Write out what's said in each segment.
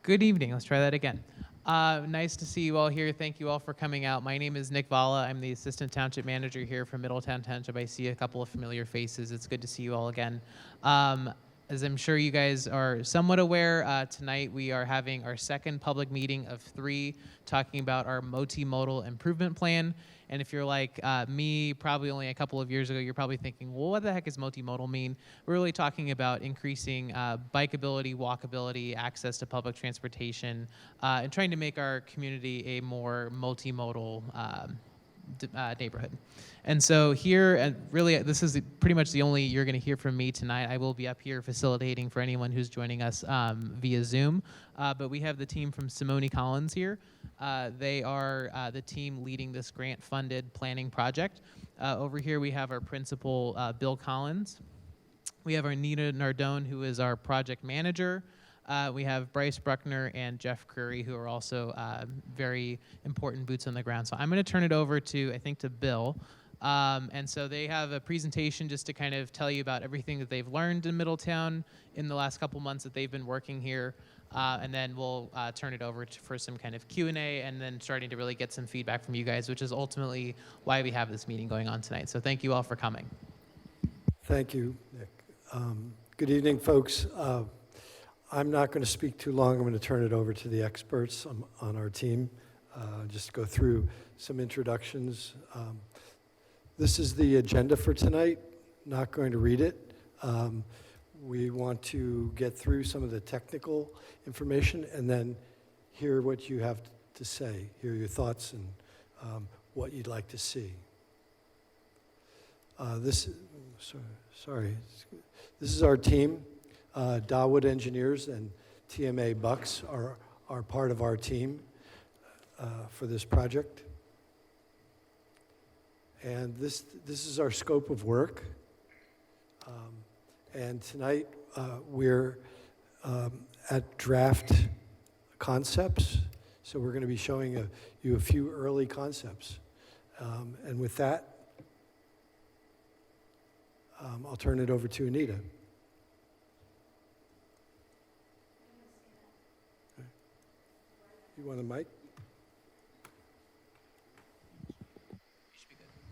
Good evening. Let's try that again. Nice to see you all here. Thank you all for coming out. My name is Nick Valla. I'm the Assistant Township Manager here from Middletown Township. I see a couple of familiar faces. It's good to see you all again. As I'm sure you guys are somewhat aware, tonight we are having our second public meeting of 3 talking about our multimodal improvement plan. And if you're like me, probably only a couple of years ago, you're probably thinking, well, what the heck does multimodal mean? We're really talking about increasing bikeability, walkability, access to public transportation, and trying to make our community a more multimodal neighborhood. And so here, and really this is pretty much the only you're going to hear from me tonight. I will be up here facilitating for anyone who's joining us via Zoom. But we have the team from Simone Collins here. They are the team leading this grant-funded planning project. Over here we have our principal, Bill Collins. We have our Nina Nardone, who is our project manager. We have Bryce Bruckner and Jeff Curry, who are also very important boots on the ground. So I'm going to turn it over to, I think, to Bill. And so they have a presentation just to kind of tell you about everything that they've learned in Middletown in the last couple months that they've been working here. And then we'll turn it over for some kind of Q&A and then starting to really get some feedback from you guys, which is ultimately why we have this meeting going on tonight. So thank you all for coming. Thank you, Nick. Good evening, folks. I'm not going to speak too long. I'm going to turn it over to the experts on our team. Just go through some introductions. This is the agenda for tonight. Not going to read it. We want to get through some of the technical information and then hear what you have to say, hear your thoughts and what you'd like to see. This is our team. Dawood Engineers and TMA Bucks are part of our team for this project. And this is our scope of work. And tonight we're at draft concepts. So we're going to be showing you a few early concepts. And with that, I'll turn it over to Anita. You want a mic?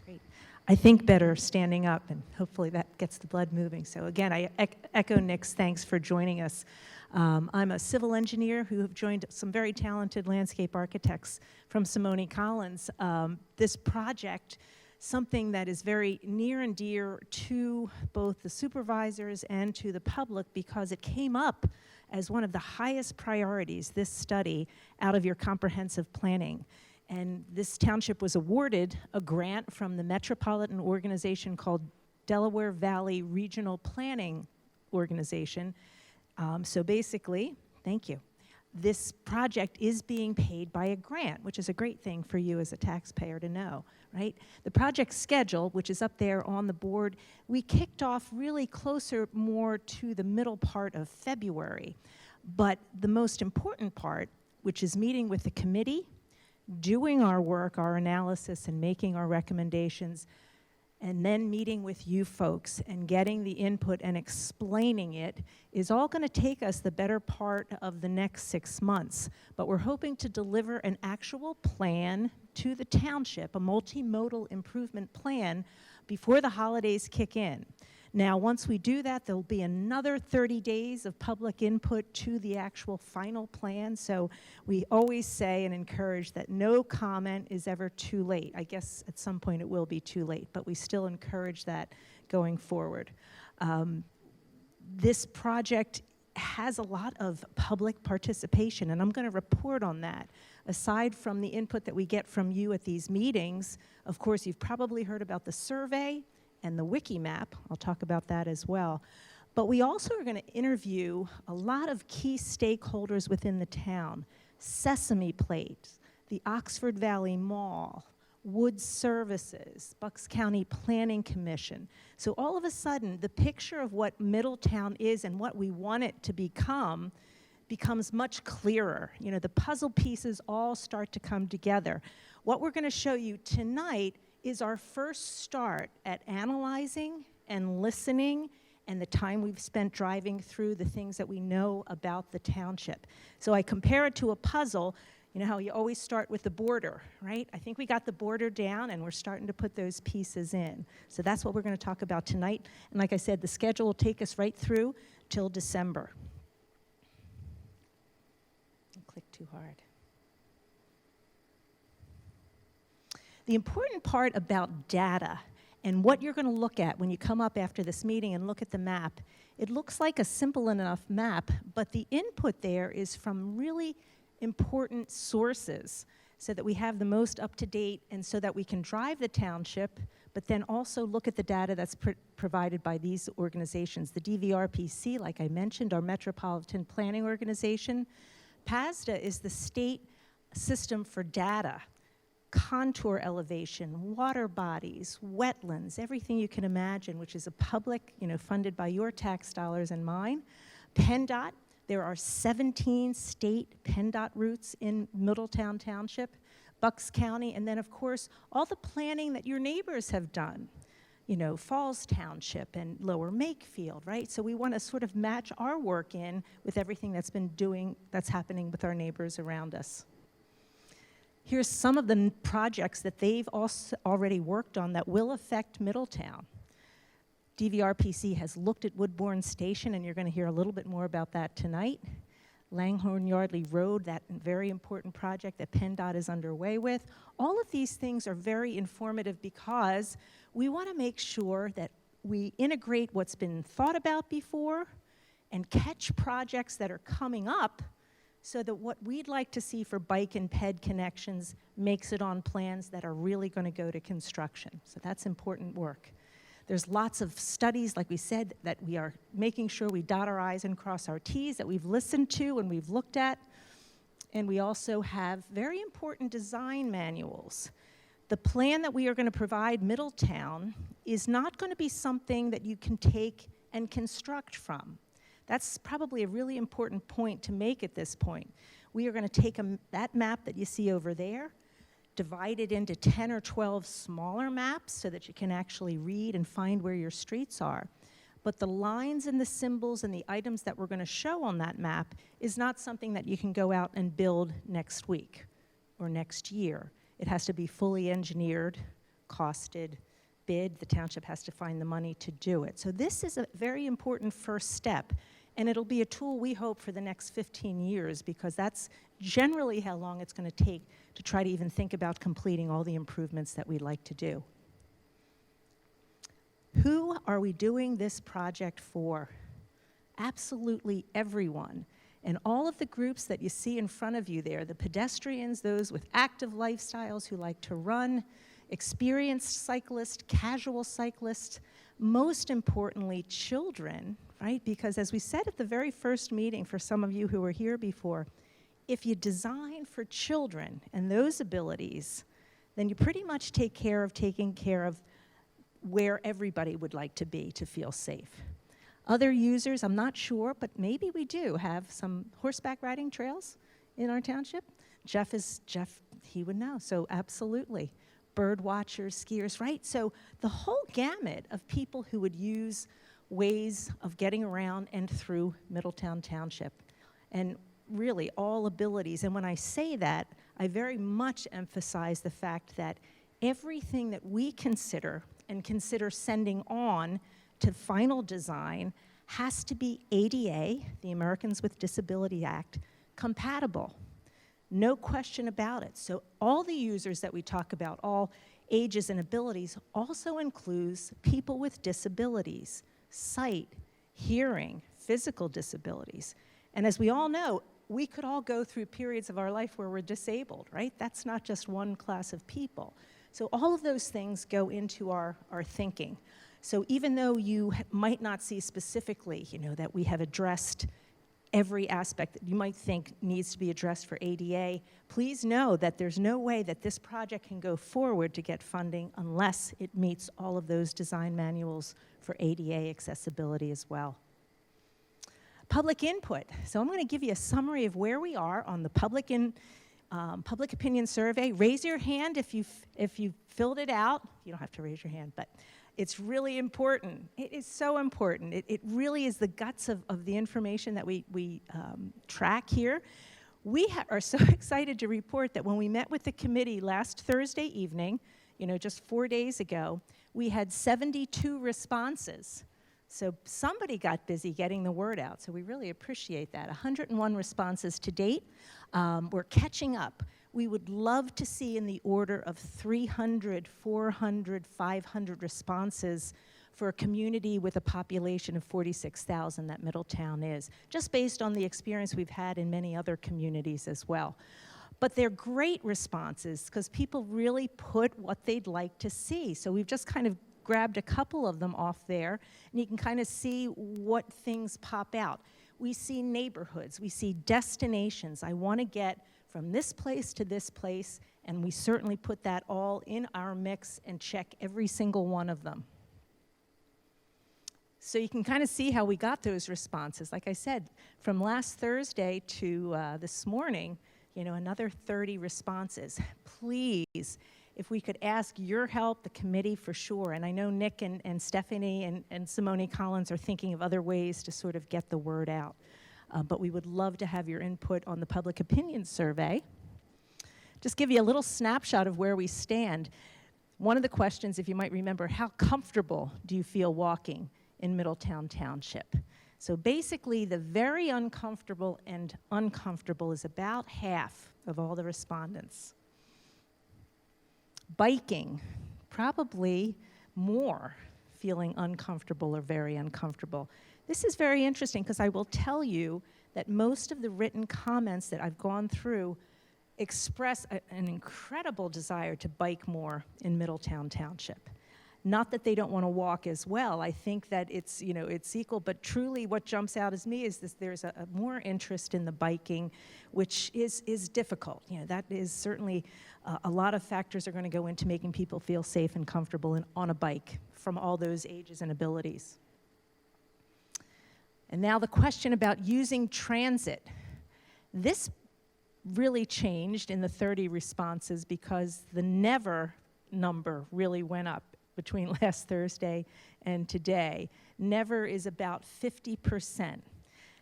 Great. I think better standing up, and hopefully that gets the blood moving. So again, I echo Nick's thanks for joining us. I'm a civil engineer who have joined some very talented landscape architects from Simone Collins. This project, something that is very near and dear to both the supervisors and to the public because it came up as one of the highest priorities, this study, out of your comprehensive planning. And this township was awarded a grant from the metropolitan organization called Delaware Valley Regional Planning Organization. So basically, thank you. This project is being paid by a grant, which is a great thing for you as a taxpayer to know, right? The project schedule, which is up there on the board, we kicked off really closer more to the middle part of February. But the most important part, which is meeting with the committee, doing our work, our analysis, and making our recommendations, and then meeting with you folks and getting the input and explaining it is all going to take us the better part of the next 6 months. But we're hoping to deliver an actual plan to the township, a multimodal improvement plan, before the holidays kick in. Now, once we do that, there'll be another 30 days of public input to the actual final plan. So we always say and encourage that no comment is ever too late. I guess at some point it will be too late, but we still encourage that going forward. This project has a lot of public participation, and I'm going to report on that. Aside from the input that we get from you at these meetings, of course, you've probably heard about the survey and the wiki map. I'll talk about that as well. But we also are going to interview a lot of key stakeholders within the town. Sesame Plate, the Oxford Valley Mall, Wood Services, Bucks County Planning Commission. So all of a sudden, the picture of what Middletown is and what we want it to become becomes much clearer. You know, the puzzle pieces all start to come together. What we're going to show you tonight is our first start at analyzing and listening and the time we've spent driving through the things that we know about the township. So I compare it to a puzzle. You know how you always start with the border, right? I think we got the border down and we're starting to put those pieces in. So that's what we're going to talk about tonight. And like I said, the schedule will take us right through till December. Don't click too hard. The important part about data and what you're going to look at when you come up after this meeting and look at the map, it looks like a simple enough map, but the input there is from really important sources so that we have the most up-to-date and so that we can drive the township, but then also look at the data that's provided by these organizations. The DVRPC, like I mentioned, our Metropolitan Planning Organization. PASDA is the state system for data, contour elevation, water bodies, wetlands, everything you can imagine, which is a public, funded by your tax dollars and mine. PennDOT, there are 17 state PennDOT routes in Middletown Township, Bucks County, and then of course, all the planning that your neighbors have done. Falls Township and Lower Makefield, right? So we want to sort of match our work in with everything that's happening with our neighbors around us. Here's some of the projects that they've also already worked on that will affect Middletown. DVRPC has looked at Woodbourne Station, and you're going to hear a little bit more about that tonight. Langhorne Yardley Road, that very important project that PennDOT is underway with. All of these things are very informative because we want to make sure that we integrate what's been thought about before and catch projects that are coming up so that what we'd like to see for bike and ped connections makes it on plans that are really going to go to construction. So that's important work. There's lots of studies, like we said, that we are making sure we dot our I's and cross our T's, that we've listened to and we've looked at. And we also have very important design manuals. The plan that we are going to provide Middletown is not going to be something that you can take and construct from. That's probably a really important point to make at this point. We are going to take that map that you see over there, divide it into 10 or 12 smaller maps so that you can actually read and find where your streets are. But the lines and the symbols and the items that we're going to show on that map is not something that you can go out and build next week or next year. It has to be fully engineered, costed, bid. The township has to find the money to do it. So this is a very important first step. And it'll be a tool, we hope, for the next 15 years, because that's generally how long it's going to take to try to even think about completing all the improvements that we'd like to do. Who are we doing this project for? Absolutely everyone. And all of the groups that you see in front of you there, the pedestrians, those with active lifestyles who like to run, experienced cyclists, casual cyclists, most importantly, children, right? Because as we said at the very first meeting, for some of you who were here before, if you design for children and those abilities, then you pretty much taking care of where everybody would like to be to feel safe. Other users, I'm not sure, but maybe we do have some horseback riding trails in our township. Jeff, he would know, so absolutely. Bird watchers, skiers, right? So the whole gamut of people who would use ways of getting around and through Middletown Township. And really all abilities. And when I say that, I very much emphasize the fact that everything that we consider and consider sending on to final design has to be ADA, the Americans with Disability Act, compatible. No question about it. So all the users that we talk about, all ages and abilities, also includes people with disabilities, sight, hearing, physical disabilities. And as we all know, we could all go through periods of our life where we're disabled, right? That's not just one class of people. So all of those things go into our thinking. So even though you might not see specifically, that we have addressed every aspect that you might think needs to be addressed for ADA, please know that there's no way that this project can go forward to get funding unless it meets all of those design manuals for ADA accessibility as well. Public input. So I'm going to give you a summary of where we are on the public opinion survey. Raise your hand if you filled it out. You don't have to raise your hand, but It's really important. It is so important. It really is the guts of the information that we track here. We are so excited to report that when we met with the committee last Thursday evening, just 4 days ago, we had 72 responses. So somebody got busy getting the word out, so we really appreciate that. 101 responses to date. We're catching up. We would love to see in the order of 300, 400, 500 responses for a community with a population of 46,000 that Middletown is, just based on the experience we've had in many other communities as well. But they're great responses because people really put what they'd like to see. So we've just kind of grabbed a couple of them off there, and you can kind of see what things pop out. We see neighborhoods, we see destinations. I want to get from this place to this place, and we certainly put that all in our mix and check every single one of them. So you can kind of see how we got those responses. Like I said, from last Thursday to this morning, another 30 responses. Please, if we could ask your help, the committee for sure, and I know Nick and Stephanie and Simone Collins are thinking of other ways to sort of get the word out. But we would love to have your input on the public opinion survey. Just give you a little snapshot of where we stand. One of the questions, if you might remember, how comfortable do you feel walking in Middletown Township? So basically, the very uncomfortable and uncomfortable is about half of all the respondents. Biking, probably more feeling uncomfortable or very uncomfortable. This is very interesting because I will tell you that most of the written comments that I've gone through express an incredible desire to bike more in Middletown Township. Not that they don't want to walk as well. I think that it's equal, but truly what jumps out as me is there's a more interest in the biking, which is difficult. That is certainly a lot of factors are going to go into making people feel safe and comfortable on a bike from all those ages and abilities. And now the question about using transit. This really changed in the 30 responses because the never number really went up between last Thursday and today. Never is about 50%.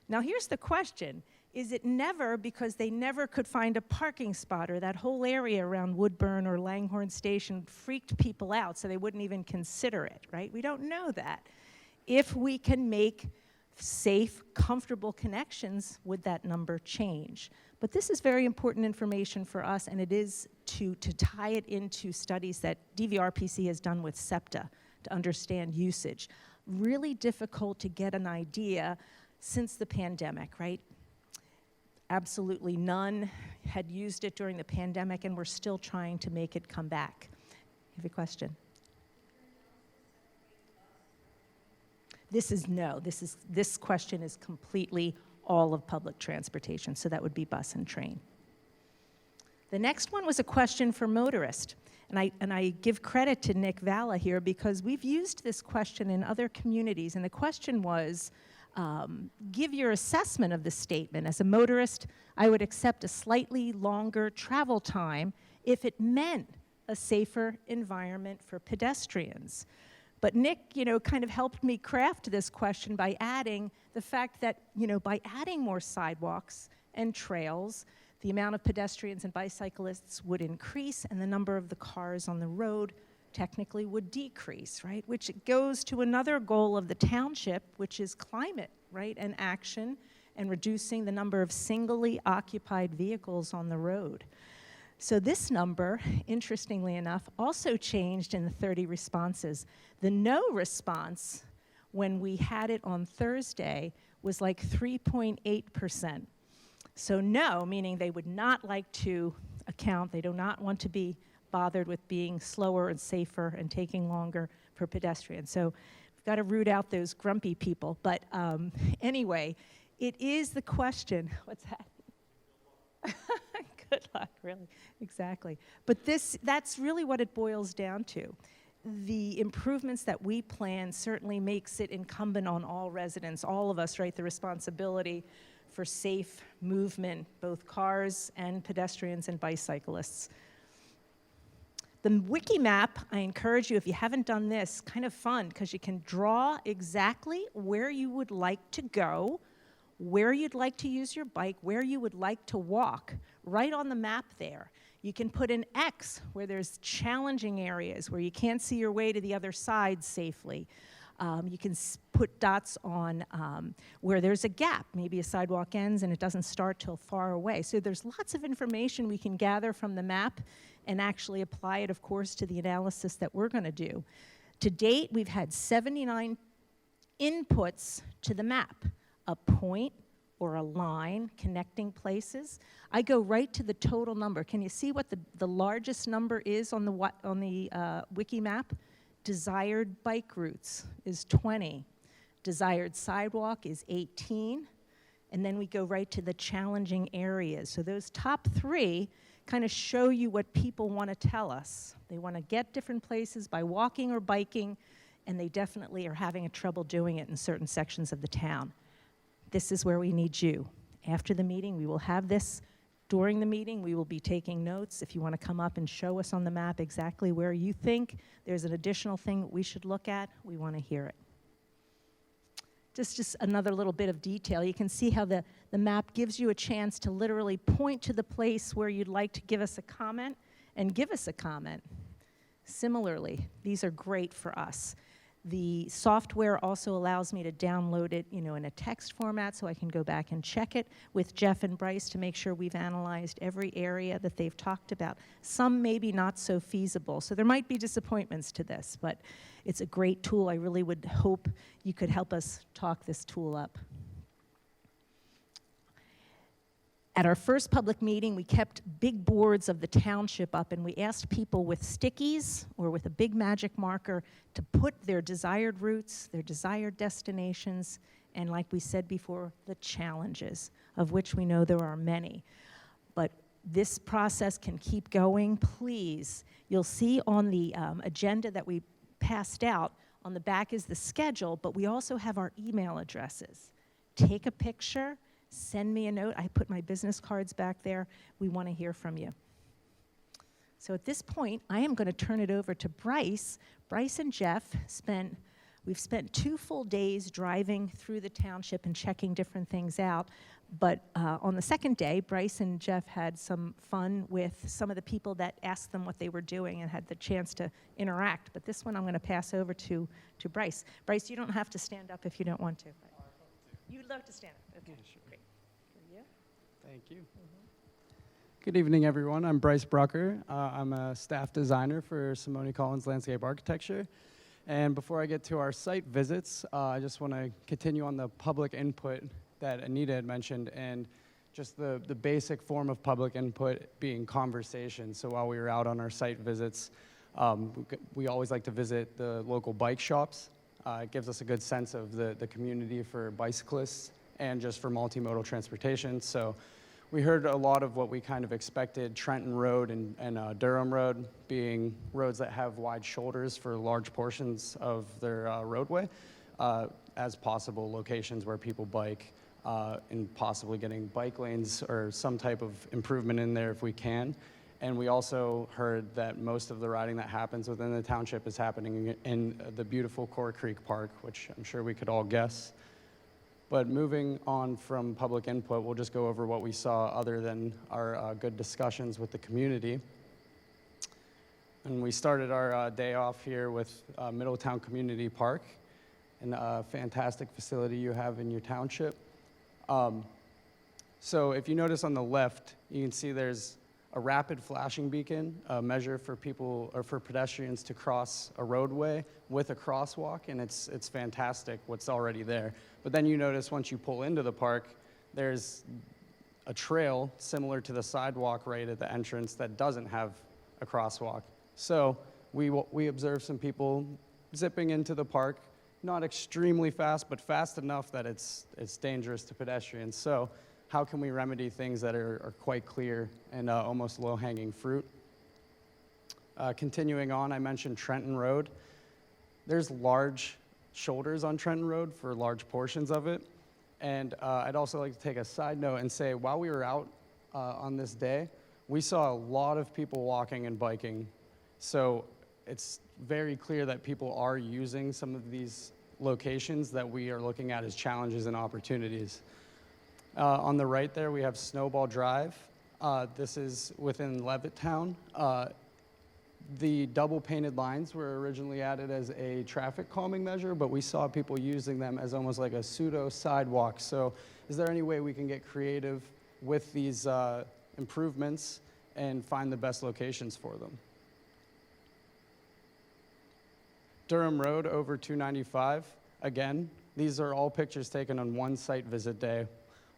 Now here's the question. Is it never because they never could find a parking spot, or that whole area around Woodburn or Langhorne Station freaked people out so they wouldn't even consider it, right? We don't know that. If we can make safe, comfortable connections, would that number change? But this is very important information for us, and it is to tie it into studies that DVRPC has done with SEPTA to understand usage. Really difficult to get an idea since the pandemic, right? Absolutely none had used it during the pandemic, and we're still trying to make it come back. You have a question? This question is completely all of public transportation, so that would be bus and train. The next one was a question for motorists, and I give credit to Nick Valla here because we've used this question in other communities, and the question was, give your assessment of the statement. As a motorist, I would accept a slightly longer travel time if it meant a safer environment for pedestrians. But Nick, kind of helped me craft this question by adding the fact that, by adding more sidewalks and trails, the amount of pedestrians and bicyclists would increase and the number of the cars on the road technically would decrease, right? Which goes to another goal of the township, which is climate, right? And action and reducing the number of singly occupied vehicles on the road. So this number, interestingly enough, also changed in the 30 responses. The no response, when we had it on Thursday, was like 3.8%. So no, meaning they would not like to account, they do not want to be bothered with being slower and safer and taking longer for pedestrians. So we've got to root out those grumpy people. But anyway, it is the question, what's that? Good luck, really, exactly. But that's really what it boils down to. The improvements that we plan certainly makes it incumbent on all residents, all of us, right, the responsibility for safe movement, both cars and pedestrians and bicyclists. The wiki map, I encourage you, if you haven't done this, kind of fun, because you can draw exactly where you would like to go, where you'd like to use your bike, where you would like to walk, right on the map there. You can put an X where there's challenging areas where you can't see your way to the other side safely. You can put dots on where there's a gap. Maybe a sidewalk ends and it doesn't start till far away. So there's lots of information we can gather from the map and actually apply it, of course, to the analysis that we're going to do. To date, we've had 79 inputs to the map, a point or a line connecting places. I go right to the total number. Can you see what the largest number is on the wiki map? Desired bike routes is 20. Desired sidewalk is 18. And then we go right to the challenging areas. So those top 3 kind of show you what people want to tell us. They want to get different places by walking or biking, and they definitely are having trouble doing it in certain sections of the town. This is where we need you. After the meeting, we will have this. During the meeting, we will be taking notes. If you want to come up and show us on the map exactly where you think there's an additional thing that we should look at, we want to hear it. Just another little bit of detail. You can see how the map gives you a chance to literally point to the place where you'd like to give us a comment and give us a comment. Similarly, these are great for us. The software also allows me to download it, in a text format so I can go back and check it with Jeff and Bryce to make sure we've analyzed every area that they've talked about. Some maybe not so feasible, so there might be disappointments to this, but it's a great tool. I really would hope you could help us talk this tool up. At our first public meeting, we kept big boards of the township up, and we asked people with stickies or with a big magic marker to put their desired routes, their desired destinations, and like we said before, the challenges, of which we know there are many. But this process can keep going. Please, you'll see on the agenda that we passed out, on the back is the schedule, but we also have our email addresses. Take a picture. Send me a note. I put my business cards back there. We want to hear from you. So at this point, I am going to turn it over to Bryce. Bryce and Jeff we've spent 2 full days driving through the township and checking different things out. But on the second day, Bryce and Jeff had some fun with some of the people that asked them what they were doing and had the chance to interact. But this one I'm going to pass over to Bryce. Bryce, you don't have to stand up if you don't want to. You'd love to stand up. Okay, sure. Great. For you? Thank you. Good evening, everyone. I'm Bryce Brucker. I'm a staff designer for Simone Collins Landscape Architecture. And before I get to our site visits, I just want to continue on the public input that Anita had mentioned, and just the basic form of public input being conversation. So while we were out on our site visits, we always like to visit the local bike shops. It gives us a good sense of the community for bicyclists and just for multimodal transportation. So we heard a lot of what we kind of expected, Trenton Road and Durham Road being roads that have wide shoulders for large portions of their roadway as possible locations where people bike, and possibly getting bike lanes or some type of improvement in there if we can. And we also heard that most of the riding that happens within the township is happening in the beautiful Core Creek Park, which I'm sure we could all guess. But moving on from public input, we'll just go over what we saw other than our good discussions with the community. And we started our day off here with Middletown Community Park, and a fantastic facility you have in your township. So if you notice on the left, you can see there's a rapid flashing beacon, a measure for people or for pedestrians to cross a roadway with a crosswalk, and it's fantastic what's already there. But then you notice once you pull into the park, there's a trail similar to the sidewalk right at the entrance that doesn't have a crosswalk. So we observed some people zipping into the park, not extremely fast, but fast enough that it's dangerous to pedestrians. So how can we remedy things that are quite clear and almost low-hanging fruit? Continuing on, I mentioned Trenton Road. There's large shoulders on Trenton Road for large portions of it. And I'd also like to take a side note and say, while we were out on this day, we saw a lot of people walking and biking So it's very clear that people are using some of these locations that we are looking at as challenges and opportunities. On the right there, we have Snowball Drive. This is within Levittown. The double painted lines were originally added as a traffic calming measure, but we saw people using them as almost like a pseudo sidewalk. So is there any way we can get creative with these improvements and find the best locations for them? Durham Road over 295. Again, these are all pictures taken on one site visit day.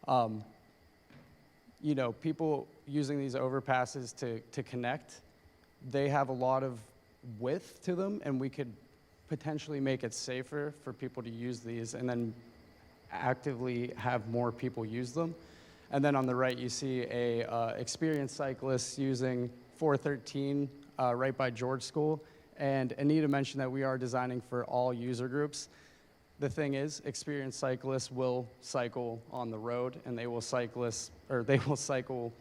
You know, people using these overpasses to connect, they have a lot of width to them, and we could potentially make it safer for people to use these and then actively have more people use them. And then on the right, you see a experienced cyclist using 413 right by George School. And Anita mentioned that we are designing for all user groups. The thing is, experienced cyclists will cycle on the road, and they will cycle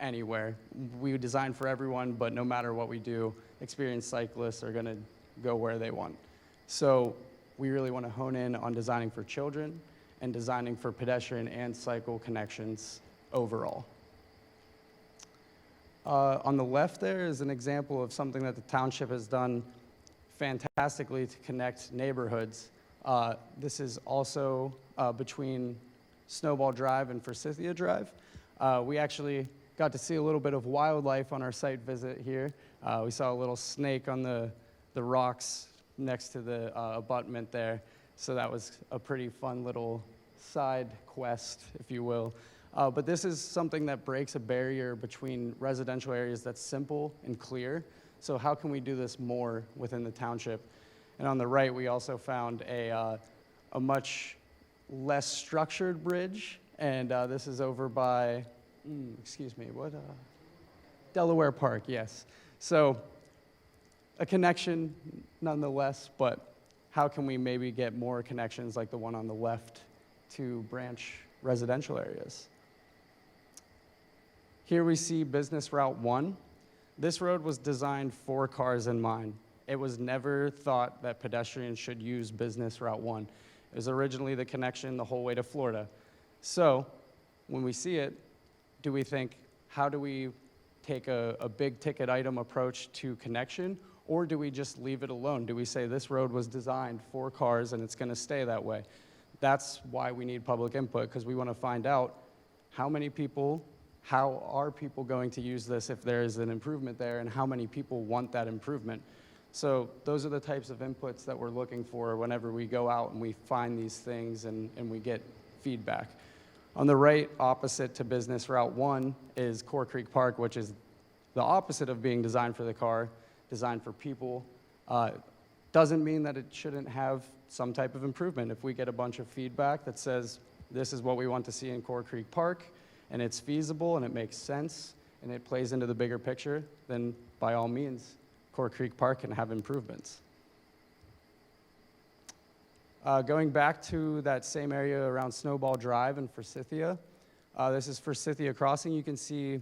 anywhere. We design for everyone, but no matter what we do, experienced cyclists are going to go where they want. So we really want to hone in on designing for children and designing for pedestrian and cycle connections overall. On the left there is an example of something that the township has done fantastically to connect neighborhoods. This is also between Snowball Drive and Forsythia Drive. We actually got to see a little bit of wildlife on our site visit here. We saw a little snake on the rocks next to the abutment there. So that was a pretty fun little side quest, if you will. But this is something that breaks a barrier between residential areas that's simple and clear. So how can we do this more within the township? And on the right, we also found a much less structured bridge. And this is over by, Delaware Park, yes. So a connection nonetheless, but how can we maybe get more connections like the one on the left to branch residential areas? Here we see Business Route 1. This road was designed for cars in mind. It was never thought that pedestrians should use Business Route 1. It was originally the connection the whole way to Florida. So when we see it, do we think, how do we take a big ticket item approach to connection, or do we just leave it alone? Do we say this road was designed for cars and it's going to stay that way? That's why we need public input, because we want to find out how are people going to use this if there is an improvement there, and how many people want that improvement. So those are the types of inputs that we're looking for whenever we go out and we find these things and we get feedback. On the right, opposite to Business Route 1, is Core Creek Park, which is the opposite of being designed for the car, designed for people. Doesn't mean that it shouldn't have some type of improvement. If we get a bunch of feedback that says, this is what we want to see in Core Creek Park, and it's feasible and it makes sense and it plays into the bigger picture, then by all means, Core Creek Park can have improvements. Going back to that same area around Snowball Drive and Forsythia, this is Forsythia Crossing. You can see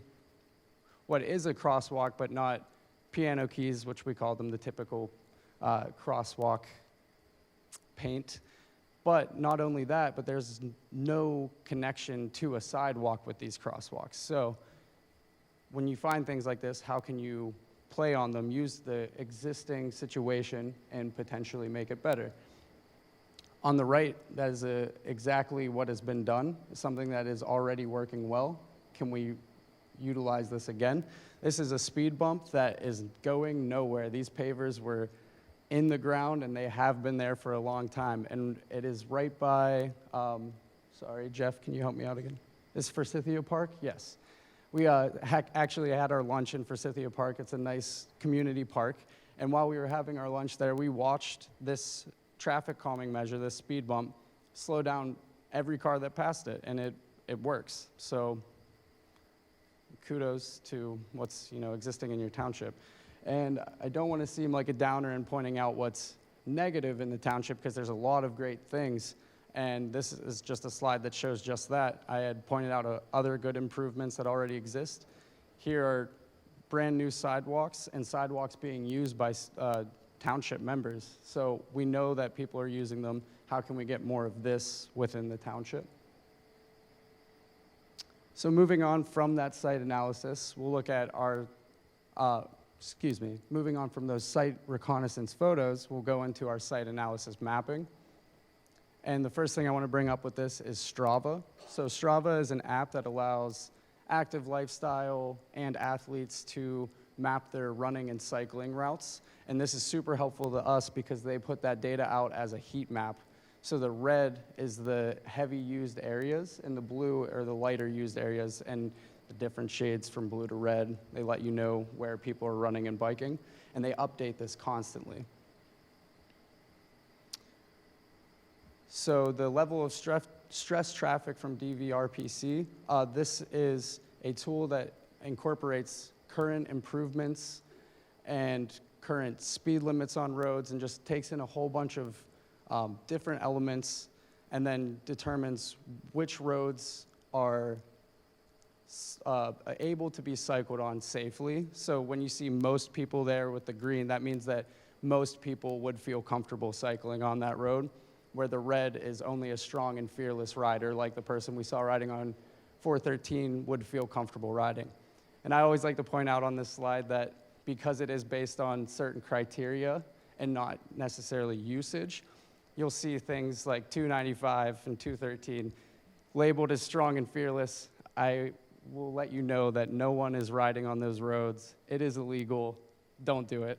what is a crosswalk, but not piano keys, which we call them, the typical crosswalk paint. But not only that, but there's no connection to a sidewalk with these crosswalks. So when you find things like this, how can you play on them, use the existing situation, and potentially make it better? On the right, that is exactly what has been done, something that is already working well. Can we utilize this again? This is a speed bump that is going nowhere. These pavers were in the ground, and they have been there for a long time. And it is right by, sorry, Jeff, can you help me out again? Is Forsythia Park? Yes. We actually had our lunch in Forsythia Park. It's a nice community park. And while we were having our lunch there, we watched this traffic calming measure, this speed bump, slow down every car that passed it, and it works. So kudos to what's existing in your township. And I don't want to seem like a downer in pointing out what's negative in the township, because there's a lot of great things. And this is just a slide that shows just that. I had pointed out other good improvements that already exist. Here are brand new sidewalks and sidewalks being used by township members. So we know that people are using them. How can we get more of this within the township? So moving on from that site analysis, we'll look at our, moving on from those site reconnaissance photos, we'll go into our site analysis mapping. And the first thing I want to bring up with this is Strava. So Strava is an app that allows active lifestyle and athletes to map their running and cycling routes. And this is super helpful to us because they put that data out as a heat map. So the red is the heavy used areas and the blue are the lighter used areas, and the different shades from blue to red. They let you know where people are running and biking, and they update this constantly. So the level of stress traffic from DVRPC, this is a tool that incorporates current improvements and current speed limits on roads and just takes in a whole bunch of different elements and then determines which roads are able to be cycled on safely. So when you see most people there with the green, that means that most people would feel comfortable cycling on that road, where the red is only a strong and fearless rider, like the person we saw riding on 413 would feel comfortable riding. And I always like to point out on this slide that because it is based on certain criteria and not necessarily usage, you'll see things like 295 and 213 labeled as strong and fearless. I will let you know that no one is riding on those roads. It is illegal. Don't do it.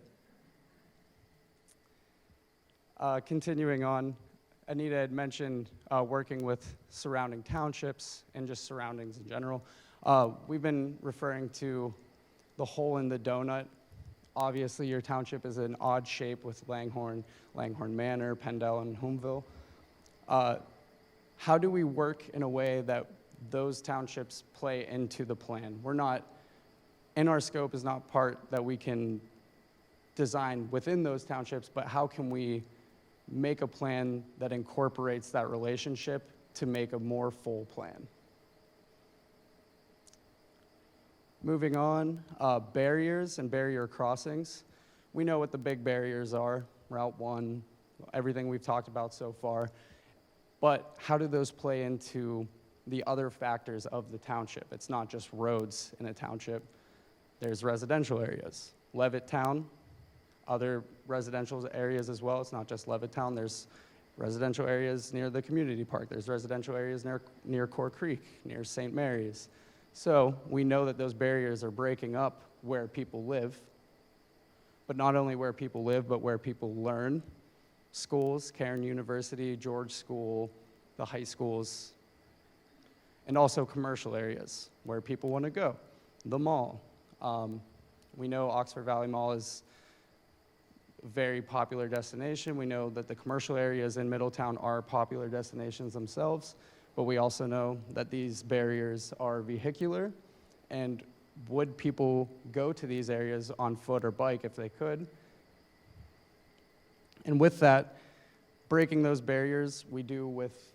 Continuing on, Anita had mentioned working with surrounding townships and just surroundings in general. We've been referring to the hole in the donut. Obviously, your township is an odd shape with Langhorne Manor, Pendel, and Homeville. How do we work in a way that those townships play into the plan? In our scope is not part that we can design within those townships, but how can we make a plan that incorporates that relationship to make a more full plan? Moving on, barriers and barrier crossings. We know what the big barriers are, Route 1, everything we've talked about so far, but how do those play into the other factors of the township? It's not just roads in a township. There's residential areas. Levittown, other residential areas as well. It's not just Levittown. There's residential areas near the community park. There's residential areas near Core Creek, near St. Mary's. So we know that those barriers are breaking up where people live, but not only where people live, but where people learn. Schools, Cairn University, George School, the high schools, and also commercial areas where people want to go. The mall. We know Oxford Valley Mall is a very popular destination. We know that the commercial areas in Middletown are popular destinations themselves, but we also know that these barriers are vehicular, and would people go to these areas on foot or bike if they could? And with that, breaking those barriers, we do with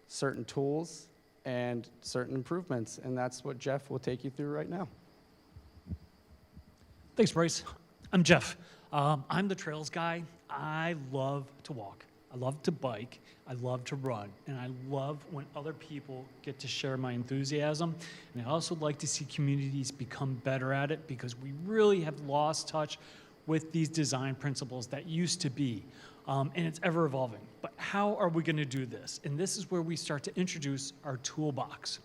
certain tools and certain improvements, and that's what Jeff will take you through right now. Thanks, Bryce. I'm Jeff. I'm the trails guy. I love to walk. I love to bike. I love to run. And I love when other people get to share my enthusiasm. And I also like to see communities become better at it, because we really have lost touch with these design principles that used to be. And it's ever evolving. But how are we going to do this? And this is where we start to introduce our toolbox.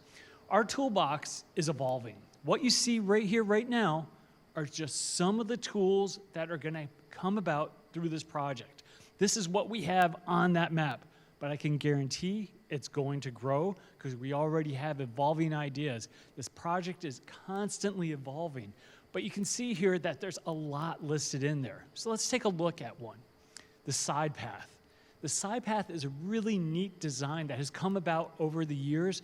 Our toolbox is evolving. What you see right here, right now, are just some of the tools that are going to come about through this project. This is what we have on that map, but I can guarantee it's going to grow because we already have evolving ideas. This project is constantly evolving, but you can see here that there's a lot listed in there. So let's take a look at one, the side path. The side path is a really neat design that has come about over the years,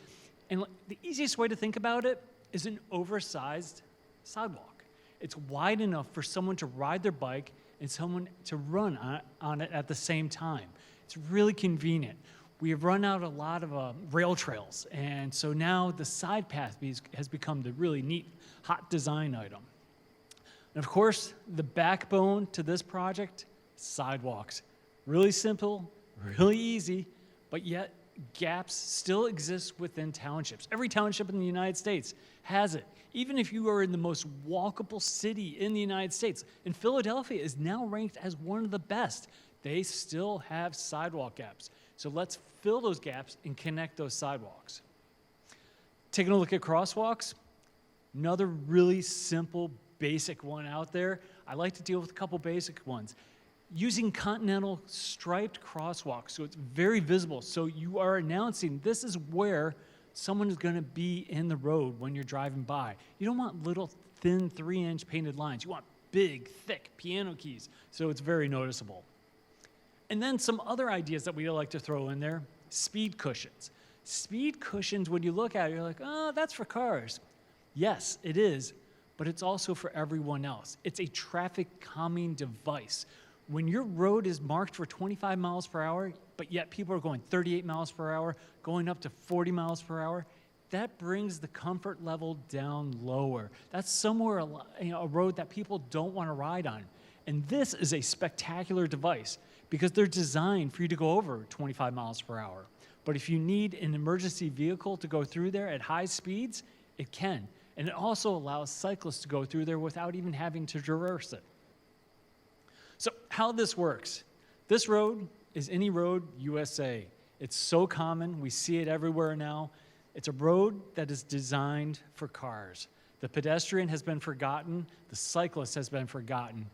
and the easiest way to think about it is an oversized sidewalk. It's wide enough for someone to ride their bike and someone to run on it at the same time. It's really convenient. We have run out a lot of rail trails, and so now the side path has become the really neat, hot design item. And of course, the backbone to this project, sidewalks. Really simple, really easy, but yet gaps still exist within townships. Every township in the United States has it. Even if you are in the most walkable city in the United States, and Philadelphia is now ranked as one of the best, they still have sidewalk gaps. So let's fill those gaps and connect those sidewalks. Taking a look at crosswalks, another really simple, basic one out there. I like to deal with a couple basic ones. Using continental striped crosswalks, so it's very visible. So you are announcing this is where someone is going to be in the road when you're driving by. You don't want little thin 3-inch painted lines. You want big, thick piano keys, so it's very noticeable. And then some other ideas that we like to throw in there, speed cushions. Speed cushions, when you look at it, you're like, oh, that's for cars. Yes, it is, but it's also for everyone else. It's a traffic calming device. When your road is marked for 25 miles per hour, but yet people are going 38 miles per hour, going up to 40 miles per hour, that brings the comfort level down lower. That's somewhere, a road that people don't want to ride on. And this is a spectacular device because they're designed for you to go over 25 miles per hour. But if you need an emergency vehicle to go through there at high speeds, it can. And it also allows cyclists to go through there without even having to traverse it. So how this works, this road is Any Road USA. It's so common, we see it everywhere now. It's a road that is designed for cars. The pedestrian has been forgotten, the cyclist has been forgotten.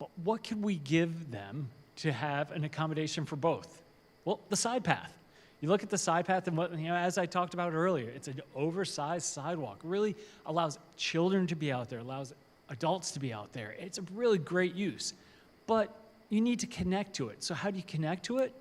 But what can we give them to have an accommodation for both? Well, the side path. You look at the side path and what, as I talked about earlier, it's an oversized sidewalk. It really allows children to be out there, allows adults to be out there. It's a really great use. But you need to connect to it. So how do you connect to it?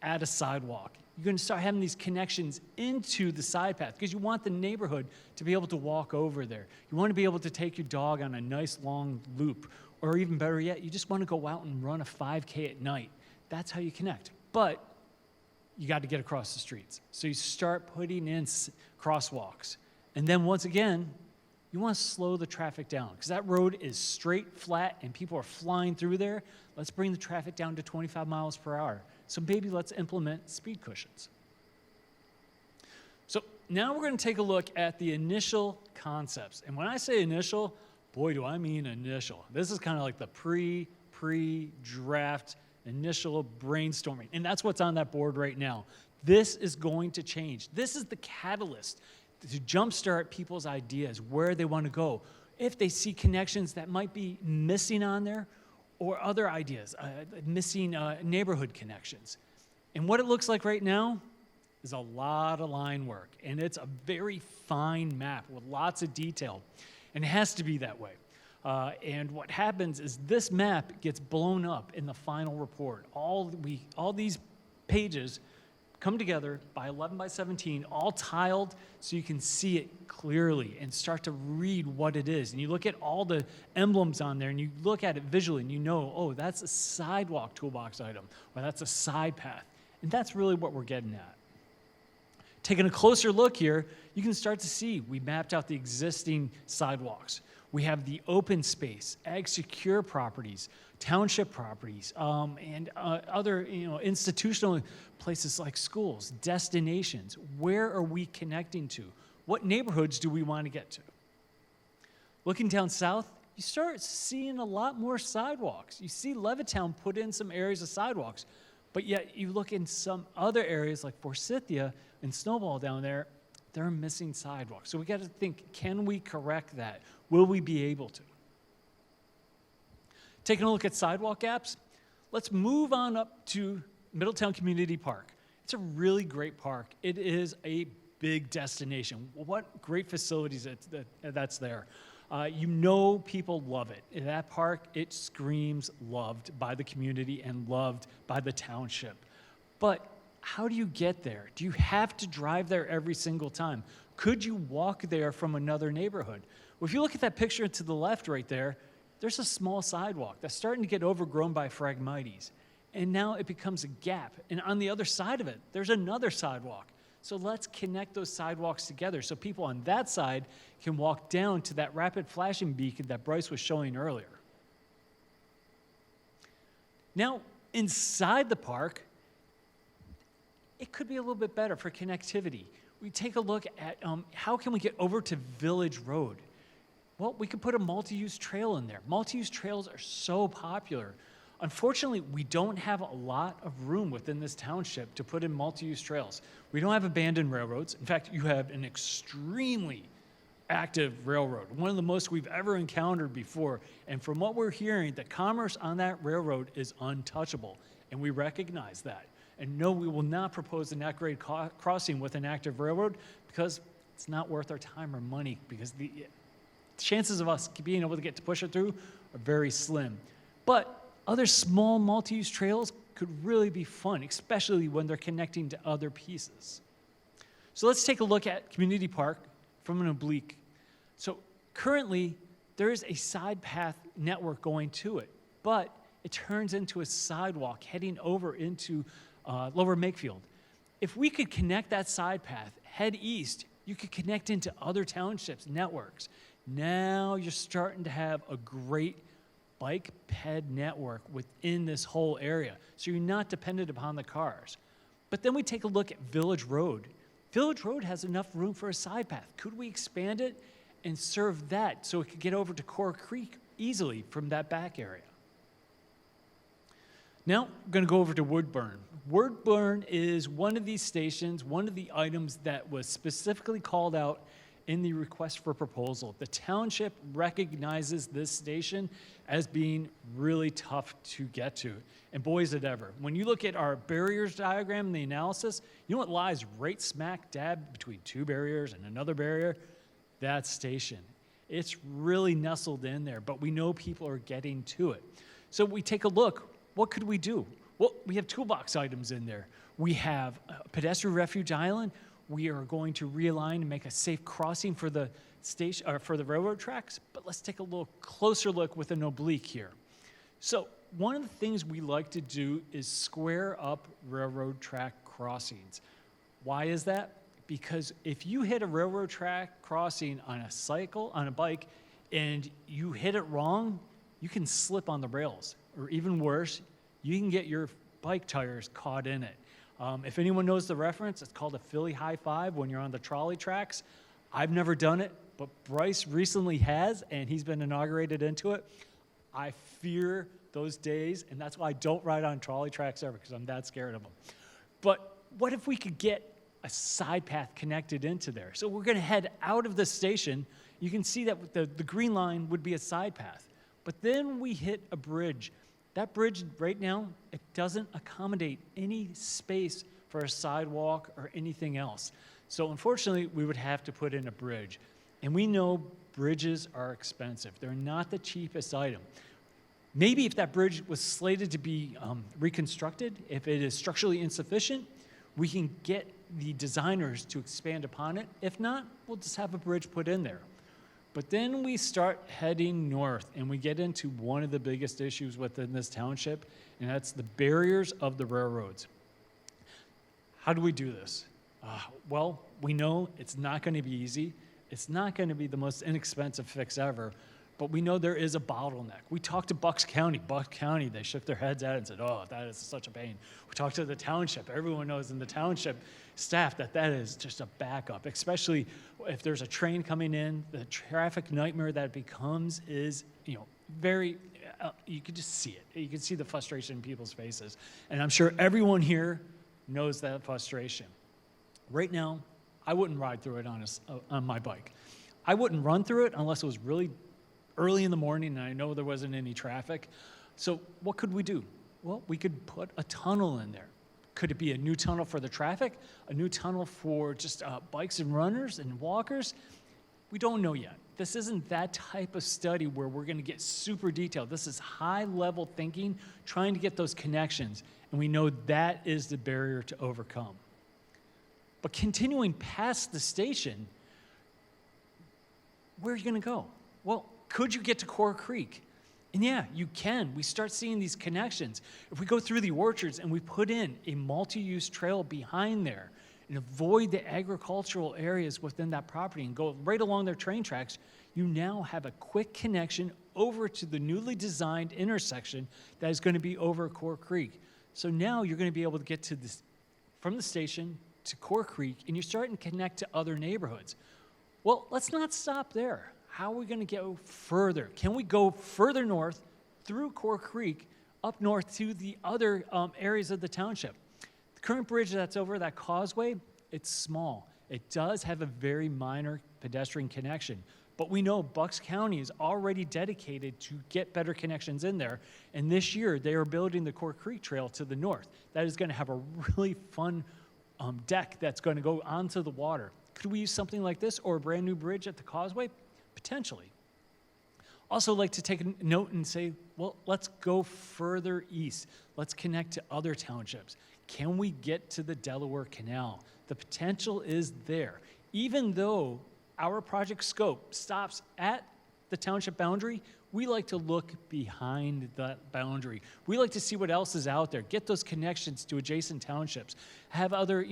Add a sidewalk. You're going to start having these connections into the side path because you want the neighborhood to be able to walk over there. You want to be able to take your dog on a nice long loop, or even better yet, you just want to go out and run a 5K at night. That's how you connect. But you got to get across the streets. So you start putting in crosswalks. And then once again, you want to slow the traffic down because that road is straight, flat, and people are flying through there. Let's bring the traffic down to 25 miles per hour. So maybe let's implement speed cushions. So now we're going to take a look at the initial concepts. And when I say initial, boy, do I mean initial. This is kind of like the pre-draft initial brainstorming. And that's what's on that board right now. This is going to change. This is the catalyst to jumpstart people's ideas, where they want to go. If they see connections that might be missing on there, or other ideas, missing neighborhood connections. And what it looks like right now is a lot of line work, and it's a very fine map with lots of detail, and it has to be that way. And what happens is this map gets blown up in the final report. All these pages come together by 11 by 17, all tiled so you can see it clearly and start to read what it is. And you look at all the emblems on there and you look at it visually and you know, oh, that's a sidewalk toolbox item, or that's a side path. And that's really what we're getting at. Taking a closer look here, you can start to see we mapped out the existing sidewalks. We have the open space, ag secure properties, township properties, and other institutional places like schools, destinations. Where are we connecting to? What neighborhoods do we want to get to? Looking down south, you start seeing a lot more sidewalks. You see Levittown put in some areas of sidewalks, but yet you look in some other areas like Forsythia and Snowball down there, they're missing sidewalks. So we got to think, can we correct that? Will we be able to? Taking a look at sidewalk gaps, let's move on up to Middletown Community Park. It's a really great park. It is a big destination. What great facilities that's there. People love it. In that park, it screams loved by the community and loved by the township. But how do you get there? Do you have to drive there every single time? Could you walk there from another neighborhood? Well, if you look at that picture to the left right there, there's a small sidewalk that's starting to get overgrown by Phragmites. And now it becomes a gap. And on the other side of it, there's another sidewalk. So let's connect those sidewalks together so people on that side can walk down to that rapid flashing beacon that Bryce was showing earlier. Now, inside the park, it could be a little bit better for connectivity. We take a look at how can we get over to Village Road? Well, we could put a multi-use trail in there. Multi-use trails are so popular. Unfortunately, we don't have a lot of room within this township to put in multi-use trails. We don't have abandoned railroads. In fact, you have an extremely active railroad, one of the most we've ever encountered before. And from what we're hearing, the commerce on that railroad is untouchable, and we recognize that. And no, we will not propose an at-grade crossing with an active railroad because it's not worth our time or money, because the chances of us being able to get to push it through are very slim. But other small multi-use trails could really be fun, especially when they're connecting to other pieces. So let's take a look at Community Park from an oblique. So currently, there is a side path network going to it, but it turns into a sidewalk heading over into Lower Makefield. If we could connect that side path, head east, you could connect into other townships, networks. Now you're starting to have a great bike ped network within this whole area, so you're not dependent upon the cars. But then we take a look at Village Road. Village Road has enough room for a side path. Could we expand it and serve that so it could get over to Core Creek easily from that back area? Now, I'm going to go over to Woodburn. Woodburn is one of these stations, one of the items that was specifically called out in the request for proposal. The township recognizes this station as being really tough to get to. And boy, is it ever. When you look at our barriers diagram and the analysis, you know what lies right smack dab between two barriers and another barrier? That station. It's really nestled in there, but we know people are getting to it. So we take a look. What could we do? Well, we have toolbox items in there. We have a pedestrian refuge island. We are going to realign and make a safe crossing for the station or for the railroad tracks. But let's take a little closer look with an oblique here. So one of the things we like to do is square up railroad track crossings. Why is that? Because if you hit a railroad track crossing on a cycle, on a bike, and you hit it wrong, you can slip on the rails. Or even worse, you can get your bike tires caught in it. If anyone knows the reference, it's called a Philly high five when you're on the trolley tracks. I've never done it, but Bryce recently has, and he's been inaugurated into it. I fear those days, and that's why I don't ride on trolley tracks ever, because I'm that scared of them. But what if we could get a side path connected into there? So we're going to head out of the station. You can see that the green line would be a side path. But then we hit a bridge. That bridge right now, it doesn't accommodate any space for a sidewalk or anything else. So unfortunately, we would have to put in a bridge. And we know bridges are expensive. They're not the cheapest item. Maybe if that bridge was slated to be reconstructed, if it is structurally insufficient, we can get the designers to expand upon it. If not, we'll just have a bridge put in there. But then we start heading north, and we get into one of the biggest issues within this township, and that's the barriers of the railroads. How do we do this? Well, we know it's not going to be easy. It's not going to be the most inexpensive fix ever, but we know there is a bottleneck. We talked to Bucks County. Bucks County, they shook their heads at it and said, oh, that is such a pain. We talked to the township. Everyone knows in the township staff that is just a backup, especially if there's a train coming in. The traffic nightmare that it becomes is, very, you can just see it. You can see the frustration in people's faces. And I'm sure everyone here knows that frustration. Right now, I wouldn't ride through it on my bike. I wouldn't run through it unless it was really early in the morning and I know there wasn't any traffic. So what could we do? Well, we could put a tunnel in there. Could it be a new tunnel for the traffic? A new tunnel for just bikes and runners and walkers? We don't know yet. This isn't that type of study where we're going to get super detailed. This is high-level thinking, trying to get those connections, and we know that is the barrier to overcome. But continuing past the station, where are you going to go? Well, could you get to Core Creek? And yeah, you can. We start seeing these connections. If we go through the orchards and we put in a multi-use trail behind there, and avoid the agricultural areas within that property and go right along their train tracks, you now have a quick connection over to the newly designed intersection that is going to be over Core Creek. So now you're going to be able to get to this from the station to Core Creek, and you're starting to connect to other neighborhoods. Well, let's not stop there. How are we going to go further? Can we go further north through Core Creek up north to the other areas of the township? The current bridge that's over that causeway, it's small. It does have a very minor pedestrian connection, but we know Bucks County is already dedicated to get better connections in there, and this year they are building the Core Creek Trail to the north. That is going to have a really fun deck that's going to go onto the water. Could we use something like this or a brand new bridge at the causeway? Potentially. Also like to take a note and say, well, let's go further east. Let's connect to other townships. Can we get to the Delaware Canal? The potential is there. Even though our project scope stops at the township boundary, we like to look behind that boundary. We like to see what else is out there, get those connections to adjacent townships, have other,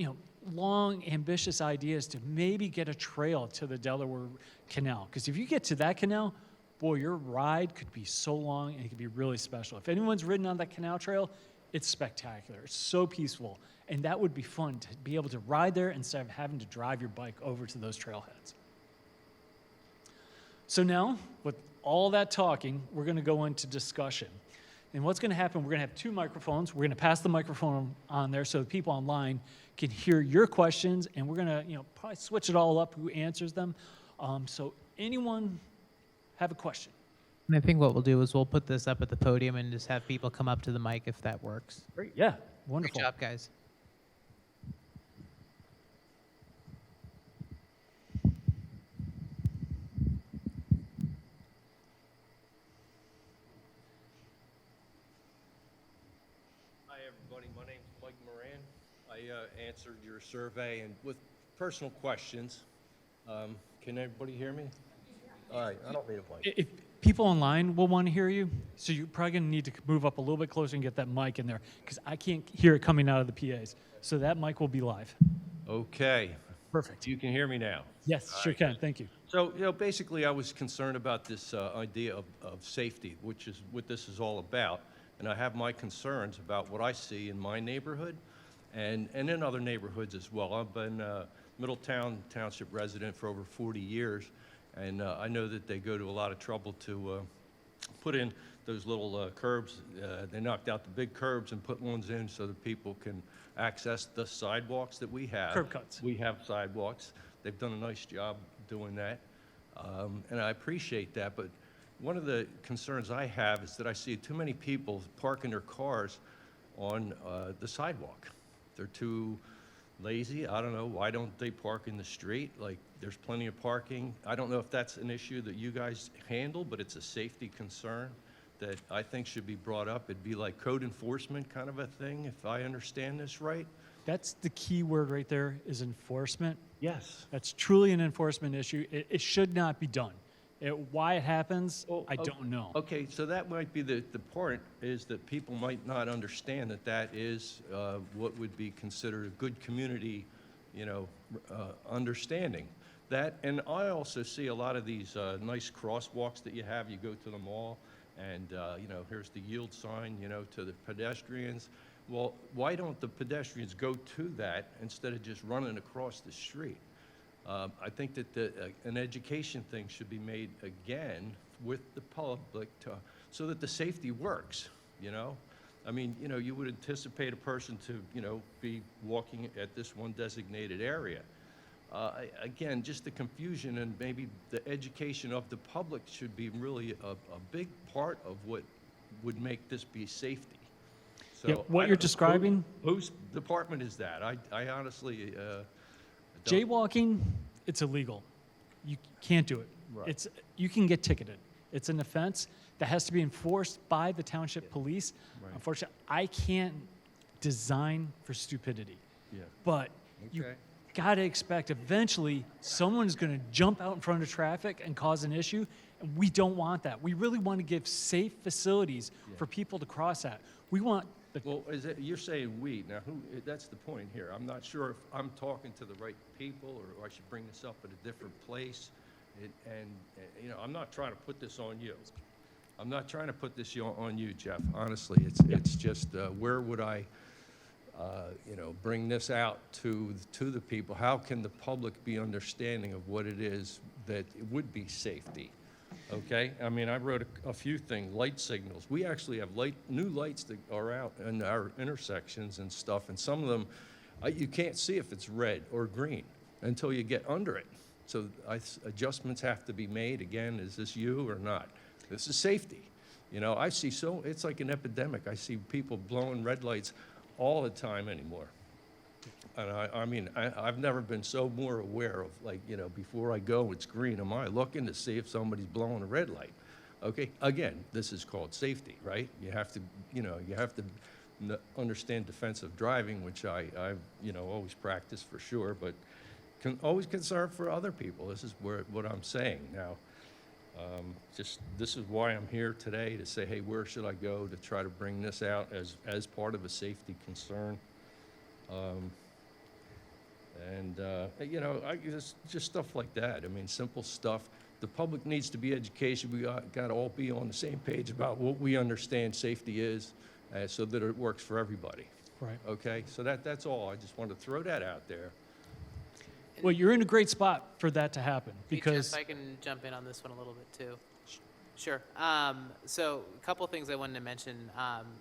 long, ambitious ideas to maybe get a trail to the Delaware Canal. Because if you get to that canal, boy, your ride could be so long and it could be really special. If anyone's ridden on that canal trail, it's spectacular. It's so peaceful. And that would be fun to be able to ride there instead of having to drive your bike over to those trailheads. So now, with all that talking, we're going to go into discussion. And what's going to happen, we're going to have two microphones. We're going to pass the microphone on there so the people online can hear your questions, and we're going to probably switch it all up who answers them. So anyone have a question? And I think what we'll do is we'll put this up at the podium and just have people come up to the mic if that works. Great. Yeah, wonderful. Good job, guys. Hi, everybody. My name's Mike Moran. I answered your survey and with personal questions. Can everybody hear me? All right, I don't need a mic. If people online will want to hear you, so you're probably going to need to move up a little bit closer and get that mic in there, because I can't hear it coming out of the PAs. So that mic will be live. Okay. Perfect. You can hear me now. Yes, sure can. Thank you. So, basically I was concerned about this idea of safety, which is what this is all about. And I have my concerns about what I see in my neighborhood and in other neighborhoods as well. I've been a Middletown Township resident for over 40 years. And I know that they go to a lot of trouble to put in those little curbs. They knocked out the big curbs and put ones in so that people can access the sidewalks that we have. Curb cuts. We have sidewalks. They've done a nice job doing that. And I appreciate that. But one of the concerns I have is that I see too many people parking their cars on the sidewalk. They're too lazy. I don't know. Why don't they park in the street? Like, there's plenty of parking. I don't know if that's an issue that you guys handle, but it's a safety concern that I think should be brought up. It'd be like code enforcement kind of a thing, if I understand this right. That's the key word right there, is enforcement. Yes. That's truly an enforcement issue. It should not be done. Why it happens, Well, I don't know. Okay, so that might be the part, is that people might not understand that that is what would be considered a good community, understanding. That, and I also see a lot of these nice crosswalks that you have. You go to the mall, and here's the yield sign, to the pedestrians. Well, why don't the pedestrians go to that instead of just running across the street? I think that an education thing should be made again with the public so that the safety works, I mean, you would anticipate a person to, be walking at this one designated area. Again, just the confusion and maybe the education of the public should be really a big part of what would make this be safety. So Yeah, what you're describing- Whose department is that? I honestly don't. Jaywalking, it's illegal. You can't do it. Right. You can get ticketed. It's an offense that has to be enforced by the township police. Right. Unfortunately, I can't design for stupidity. Yeah. But you Okay. got to expect eventually someone's going to jump out in front of traffic and cause an issue. And we don't want that. We really want to give safe facilities for people to cross at. We want Well, you're saying we, now that's the point here. I'm not sure if I'm talking to the right people, or I should bring this up at a different place. You know, I'm not trying to put this on you. I'm not trying to put this on you, Jeff. Honestly, it's just, where would I, you know, bring this out to the people? How can the public be understanding of what it is that it would be safety? Okay, I mean, I wrote a few things, light signals. We actually have new lights that are out in our intersections and stuff, and some of them, you can't see if it's red or green until you get under it. So adjustments have to be made. Again, is this you or not? This is safety. You know, I see it's like an epidemic. I see people blowing red lights all the time anymore. And I mean, I've never been so more aware of, like, you know, before I go, it's green. Am I looking to see if somebody's blowing a red light? Okay, again, this is called safety, right? You have to, you know, understand defensive driving, which I've, you know, always practiced for sure, but always concerned for other people. This is what I'm saying now. This is why I'm here today, to say, hey, where should I go to try to bring this out as part of a safety concern? You know, just stuff like that. I mean, simple stuff. The public needs to be educated. We got to all be on the same page about what we understand safety is, so that it works for everybody. Right. Okay, so that's all. I just wanted to throw that out there. Well, you're in a great spot for that to happen Hey, because Jeff, I can jump in on this one a little bit too. Sure. So a couple things I wanted to mention.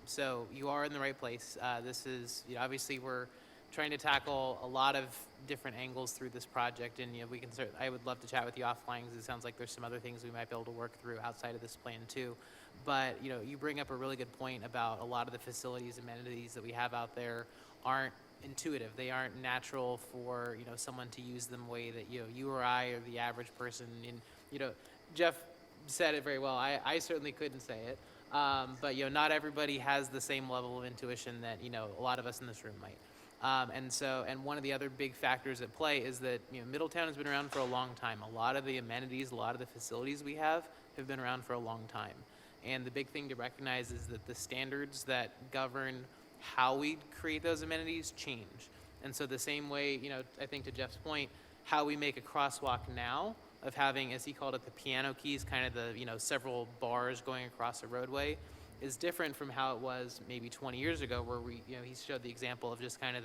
So you are in the right place. This is, you know, obviously we're trying to tackle a lot of different angles through this project, and you know, I would love to chat with you offline, because it sounds like there's some other things we might be able to work through outside of this plan too. But you know, you bring up a really good point about a lot of the facilities, amenities that we have out there aren't intuitive. They aren't natural for, you know, someone to use them the way that, you know, you or I or the average person. And you know, Jeff said it very well. I certainly couldn't say it. But you know, not everybody has the same level of intuition that, you know, a lot of us in this room might. And one of the other big factors at play is that, you know, Middletown has been around for a long time. A lot of the amenities, a lot of the facilities we have been around for a long time. And the big thing to recognize is that the standards that govern how we create those amenities change. And so the same way, you know, I think to Jeff's point, how we make a crosswalk now of having, as he called it, the piano keys, kind of the, you know, several bars going across a roadway, is different from how it was maybe 20 years ago, where we, you know, he showed the example of just kind of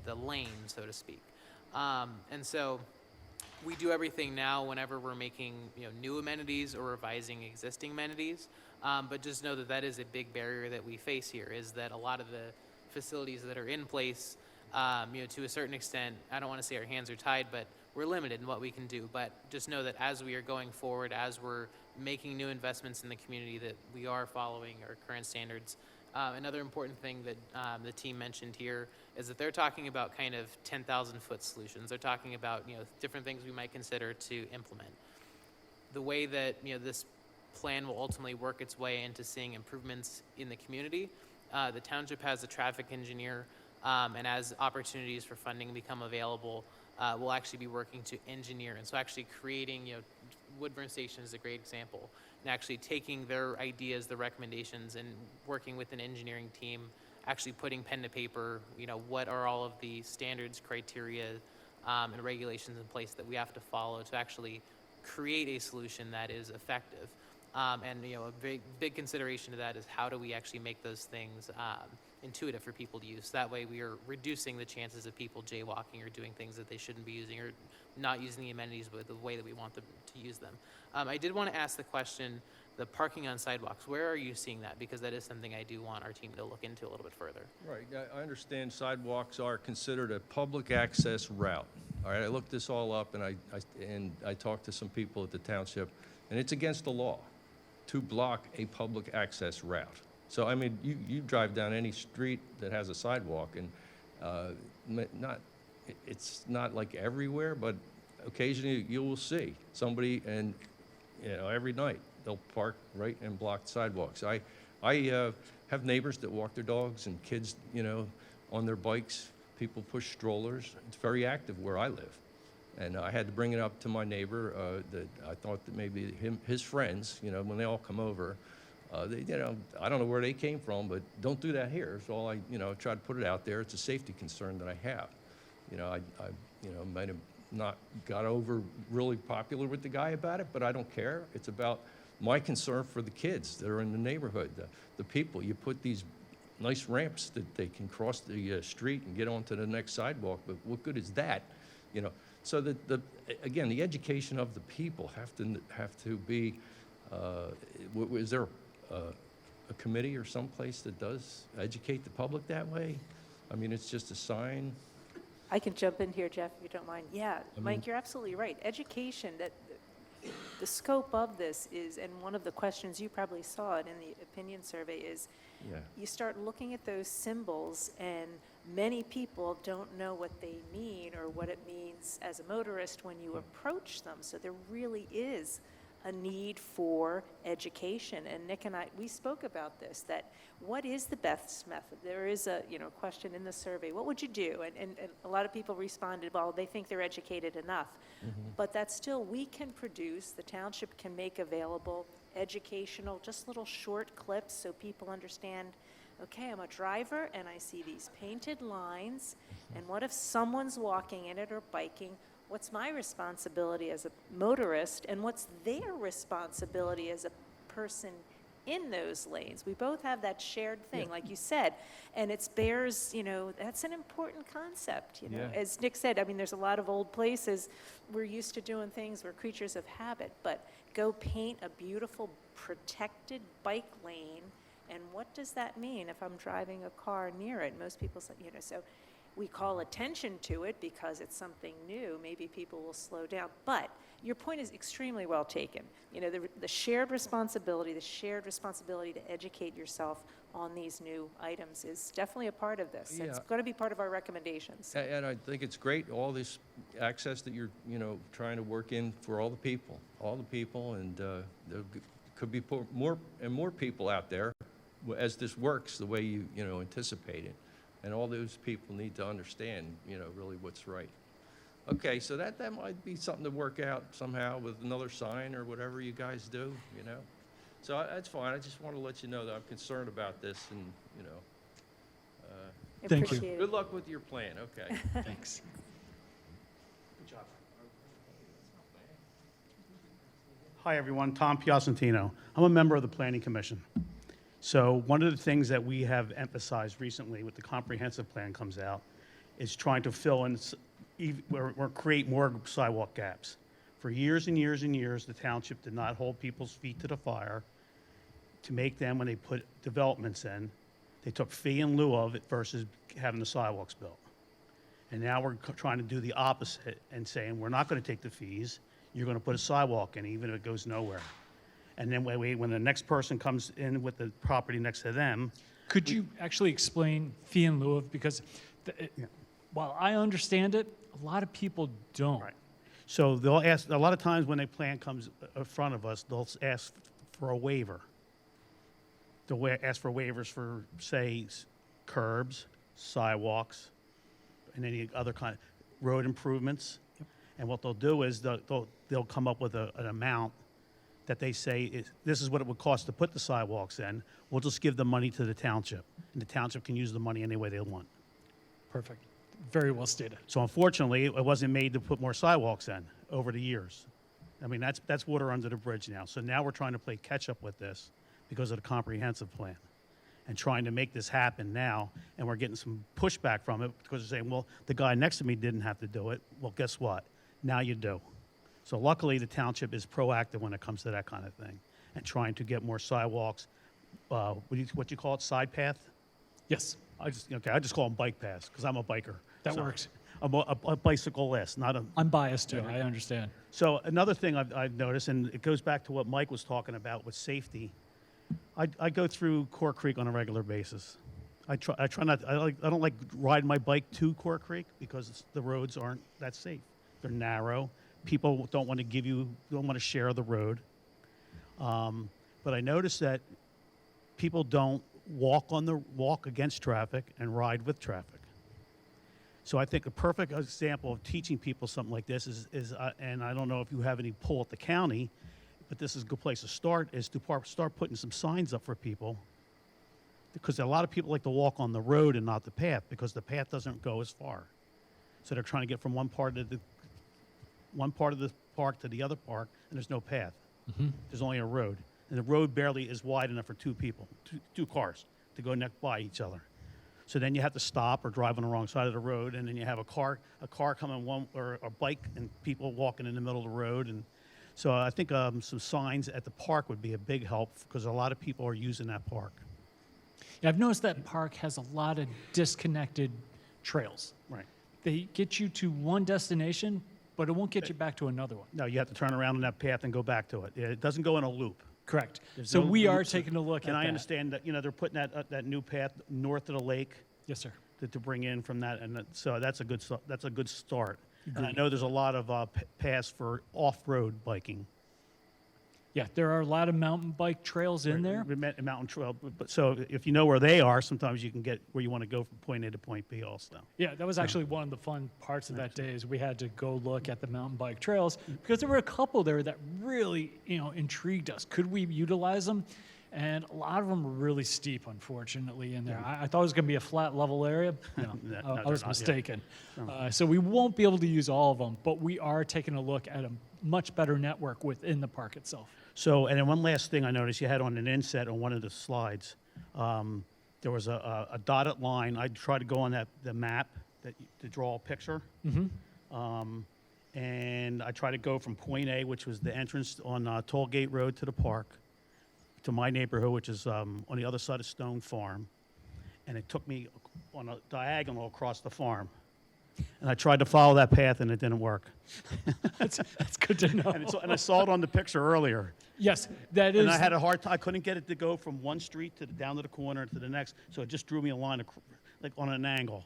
the lane, so to speak. And so we do everything now whenever we're making, you know, new amenities or revising existing amenities. But just know that that is a big barrier that we face here, is that a lot of the facilities that are in place, you know, to a certain extent, I don't want to say our hands are tied, but we're limited in what we can do. But just know that as we are going forward, as we're making new investments in the community, that we are following our current standards. Another important thing that the team mentioned here is that they're talking about kind of 10,000-foot solutions. They're talking about, you know, different things we might consider to implement. The way that, you know, this plan will ultimately work its way into seeing improvements in the community. The township has a traffic engineer, and as opportunities for funding become available, we'll actually be working to engineer. And so actually creating, you know, Woodburn Station is a great example, and actually taking their ideas, the recommendations, and working with an engineering team, actually putting pen to paper, you know, what are all of the standards, criteria, and regulations in place that we have to follow to actually create a solution that is effective. And you know, a big consideration to that is how do we actually make those things intuitive for people to use. That way we are reducing the chances of people jaywalking or doing things that they shouldn't be using, or not using the amenities with the way that we want them to use them. I did want to ask the question, the parking on sidewalks, where are you seeing that? Because that is something I do want our team to look into a little bit further. Right, I understand sidewalks are considered a public access route. All right, I looked this all up, and I talked to some people at the township, and it's against the law to block a public access route. So, I mean, you drive down any street that has a sidewalk, and it's not like everywhere, but occasionally you will see somebody, and, you know, every night they'll park right and block sidewalks. I have neighbors that walk their dogs and kids, you know, on their bikes. People push strollers. It's very active where I live. And I had to bring it up to my neighbor that I thought that maybe his friends, you know, when they all come over, I don't know where they came from, but don't do that here. So all I, try to put it out there. It's a safety concern that I have. I might have not got over really popular with the guy about it, but I don't care. It's about my concern for the kids that are in the neighborhood, the people. You put these nice ramps that they can cross the street and get onto the next sidewalk, but what good is that? So that again, the education of the people have to be. Is there a committee or someplace that does educate the public that way? I mean, it's just a sign. I can jump in here, Jeff, if you don't mind. Yeah, I Mike, mean- you're absolutely right. Education, the scope of this is, and one of the questions you probably saw it in the opinion survey is, Yeah. you start looking at those symbols, and many people don't know what they mean or what it means as a motorist when you approach them. So there really is a need for education. And Nick and I, we spoke about this, that what is the best method? There is a question in the survey. What would you do? And a lot of people responded, well, they think they're educated enough. But that's still, we can produce, the township can make available educational, just little short clips so people understand, okay, I'm a driver and I see these painted lines, and what if someone's walking in it or biking? What's my responsibility as a motorist, and what's their responsibility as a person in those lanes? We both have that shared thing, like you said, and it bears, that's an important concept, Yeah. As Nick said, I mean, there's a lot of old places, we're used to doing things, we're creatures of habit, but go paint a beautiful protected bike lane, and what does that mean if I'm driving a car near it? Most people say, so we call attention to it because it's something new. Maybe people will slow down. But your point is extremely well taken. The shared responsibility to educate yourself on these new items is definitely a part of this. It's Yeah. going to be part of our recommendations. And I think it's great, all this access that you're, trying to work in for all the people, and there could be more and more people out there as this works the way you anticipate it. And all those people need to understand, really what's right. Okay, so that might be something to work out somehow with another sign or whatever you guys do, So that's fine. I just want to let you know that I'm concerned about this and, Thank you. Appreciate it. good luck with your plan, okay? Thanks. Hi, everyone. Tom Piacentino. I'm a member of the Planning Commission. So one of the things that we have emphasized recently with the comprehensive plan comes out is trying to fill in or create more sidewalk gaps. For years and years and years, the township did not hold people's feet to the fire to make them, when they put developments in, they took fee in lieu of it versus having the sidewalks built. And now we're trying to do the opposite and saying, we're not going to take the fees, you're going to put a sidewalk in, even if it goes nowhere. And then when the next person comes in with the property next to them, Could you actually explain fee in lieu of, because while I understand it, a lot of people don't. right. So they'll ask, a lot of times when a plan comes in front of us, they'll ask for a waiver. They'll ask for waivers for, say, curbs, sidewalks, and any other kind of road improvements. And what they'll do is they'll come up with an amount that they say this is what it would cost to put the sidewalks in. We'll just give the money to the township, and the township can use the money any way they want. Perfect. Very well stated. So unfortunately, it wasn't made to put more sidewalks in over the years. I mean, that's water under the bridge now. So now we're trying to play catch up with this because of the comprehensive plan and trying to make this happen now. And we're getting some pushback from it because they're saying, well, the guy next to me didn't have to do it. Well, guess what? Now you do. So luckily, the township is proactive when it comes to that kind of thing and trying to get more sidewalks. What you call it, side path? Yes, I just call them bike paths because I'm a biker. that So, works. a bicyclist, not a. I'm biased too. I understand. So another thing I've noticed, and it goes back to what Mike was talking about with safety. I go through Core Creek on a regular basis. I try not. I don't like riding my bike to Core Creek because the roads aren't that safe. They're narrow. People don't want to share the road. But I noticed that people don't walk against traffic and ride with traffic. So I think a perfect example of teaching people something like this is and I don't know if you have any pull at the county, but this is a good place to start, is to start putting some signs up for people, because a lot of people like to walk on the road and not the path, because the path doesn't go as far. So they're trying to get from one part of the park to the other park, and there's no path. There's only a road, and the road barely is wide enough for two cars to go next by each other. So then you have to stop or drive on the wrong side of the road, and then you have a car coming or a bike and people walking in the middle of the road. And so I think some signs at the park would be a big help, because a lot of people are using that park. Yeah, I've noticed that park has a lot of disconnected trails. Right. They get you to one destination, but it won't get you back to another one. No, you have to turn around on that path and go back to it. It doesn't go in a loop. Correct. There's So no we are loops. taking a look at And I that. understand that, they're putting that new path north of the lake Yes, sir. to bring in from that, and so that's a good start. And I know there's a lot of paths for off-road biking. Yeah, there are a lot of mountain bike trails in there. Mountain trail, but so if you know where they are, sometimes you can get where you want to go from point A to point B also. Yeah, that was actually one of the fun parts of that day is we had to go look at the mountain bike trails because there were a couple there that really, intrigued us. Could we utilize them? And a lot of them were really steep, unfortunately, in there. I thought it was going to be a flat, level area. No, No, I they're was not, yeah. mistaken. So we won't be able to use all of them, but we are taking a look at a much better network within the park itself. So, and then one last thing I noticed, you had on an inset on one of the slides, there was a dotted line. I tried to go on the map to draw a picture. And I tried to go from point A, which was the entrance on Tollgate Road to the park, to my neighborhood, which is on the other side of Stone Farm. And it took me on a diagonal across the farm. And I tried to follow that path, and it didn't work. That's good to know. And I saw it on the picture earlier. Yes, that is. And I had a hard time. I couldn't get it to go from one street down to the corner to the next. So it just drew me a line like on an angle.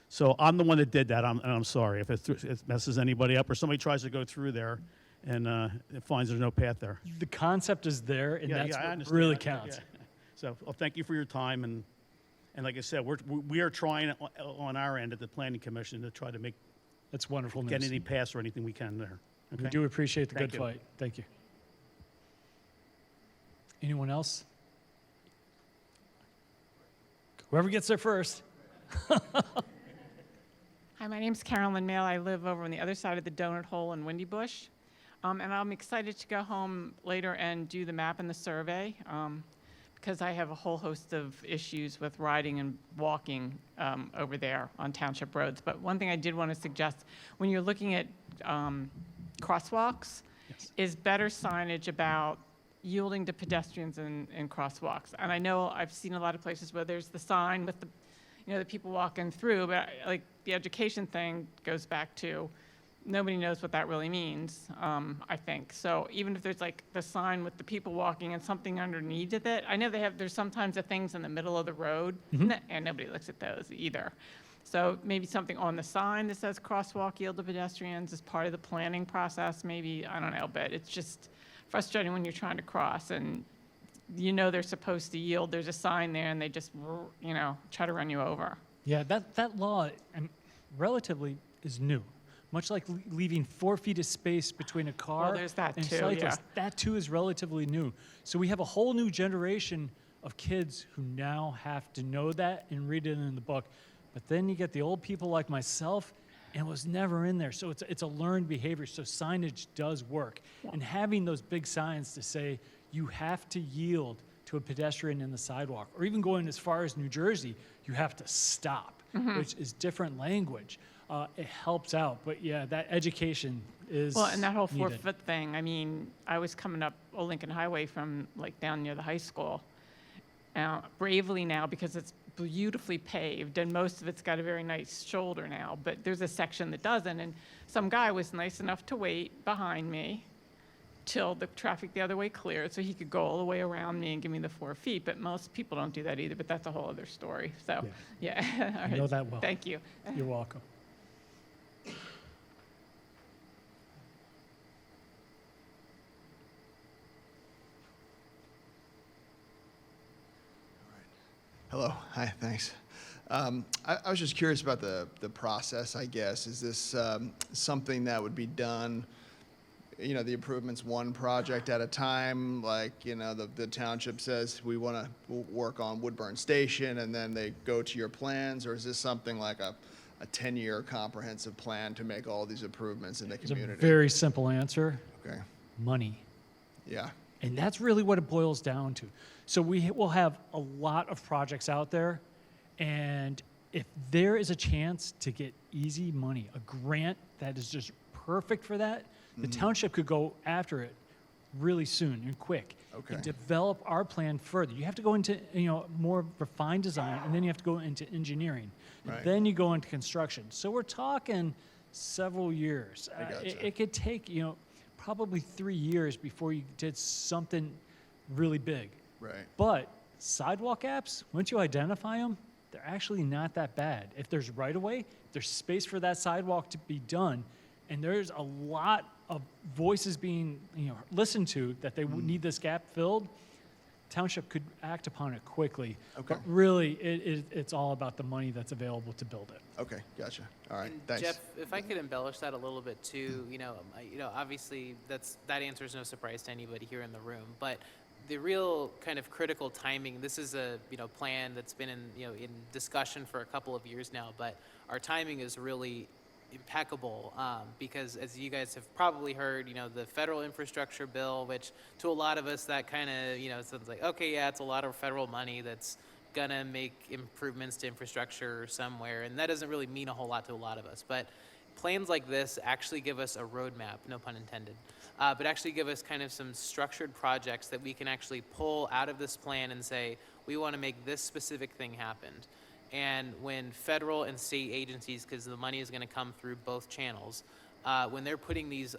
So I'm the one that did that. I'm sorry if it messes anybody up or somebody tries to go through there and it finds there's no path there. The concept is there, and that's I what understand. really counts. Yeah. So well, thank you for your time. And like I said, we are trying on our end at the Planning Commission to try to That's wonderful news. get any pass or anything we can there. Okay? We do appreciate the Thank good you. fight. Thank you. Anyone else? Whoever gets there first. Hi, my name's Carolyn Mail. I live over on the other side of the donut hole in Windy Bush. And I'm excited to go home later and do the map and the survey because I have a whole host of issues with riding and walking over there on township roads. But one thing I did want to suggest, when you're looking at crosswalks, is better signage about yielding to pedestrians and crosswalks. And I know I've seen a lot of places where there's the sign with the people walking through, but like the education thing goes back to nobody knows what that really means, I think. So even if there's like the sign with the people walking and something underneath of it, I know there's sometimes the things in the middle of the road, and nobody looks at those either. So maybe something on the sign that says crosswalk yield to pedestrians is part of the planning process, maybe, I don't know, but it's just frustrating when you're trying to cross and they're supposed to yield, there's a sign there and they just, try to run you over. Yeah, that law relatively is new. Much like leaving 4 feet of space between a car Well, there's that and too, cyclists. yeah. That too is relatively new. So we have a whole new generation of kids who now have to know that and read it in the book. But then you get the old people like myself, and it was never in there. So it's a learned behavior. So signage does work. And having those big signs to say you have to yield to a pedestrian in the sidewalk, or even going as far as New Jersey, you have to stop, which is different language. It helps out. But yeah, that education is Well, and that whole needed. 4-foot thing, I mean, I was coming up Old Lincoln Highway from like down near the high school. Bravely now, because it's beautifully paved and most of it's got a very nice shoulder now, but there's a section that doesn't. And some guy was nice enough to wait behind me till the traffic the other way cleared so he could go all the way around me and give me the 4 feet. But most people don't do that either, but that's a whole other story. So, yeah. All I right. know that well. Thank you. You're welcome. Hello. Hi. Thanks. I was just curious about the process, I guess. Is this something that would be done you know, the improvements one project at a time? Like, you know, the township says we want to work on Woodburn Station, and then they go to your plans, or is this something like a 10-year comprehensive plan to make all these improvements in the It's a community? very simple answer. Okay, Money. yeah, And that's really what it boils down to. So we will have a lot of projects out there, and if there is a chance to get easy money, a grant that is just perfect for that, the township could go after it really soon and quick. Okay. And develop our plan further. You have to go into, you know, more refined design, and then you have to go into engineering. And Right. then you go into construction. So we're talking several years. I gotcha. It could take, you know, probably 3 years before you did something really big. right. But sidewalk apps, once you identify them, they're actually not that bad. If there's right of way, there's space for that sidewalk to be done, and there's a lot of voices being, you know, listened to that they would need this gap filled. Township could act upon it quickly. Okay. But really, it's all about the money that's available to build it. Okay, gotcha. All right, And thanks. Jeff, if I could embellish that a little bit too, you know, obviously that answer is no surprise to anybody here in the room, but the real kind of critical timing, this is a, you know, plan that's been in discussion for a couple of years now, but our timing is really impeccable, because as you guys have probably heard, you know, the federal infrastructure bill, which to a lot of us that kind of, you know, sounds like, okay, yeah, it's a lot of federal money that's gonna make improvements to infrastructure somewhere, and that doesn't really mean a whole lot to a lot of us, but plans like this actually give us a roadmap, no pun intended, but actually give us kind of some structured projects that we can actually pull out of this plan and say, we want to make this specific thing happen. And when federal and state agencies, because the money is going to come through both channels, when they're putting these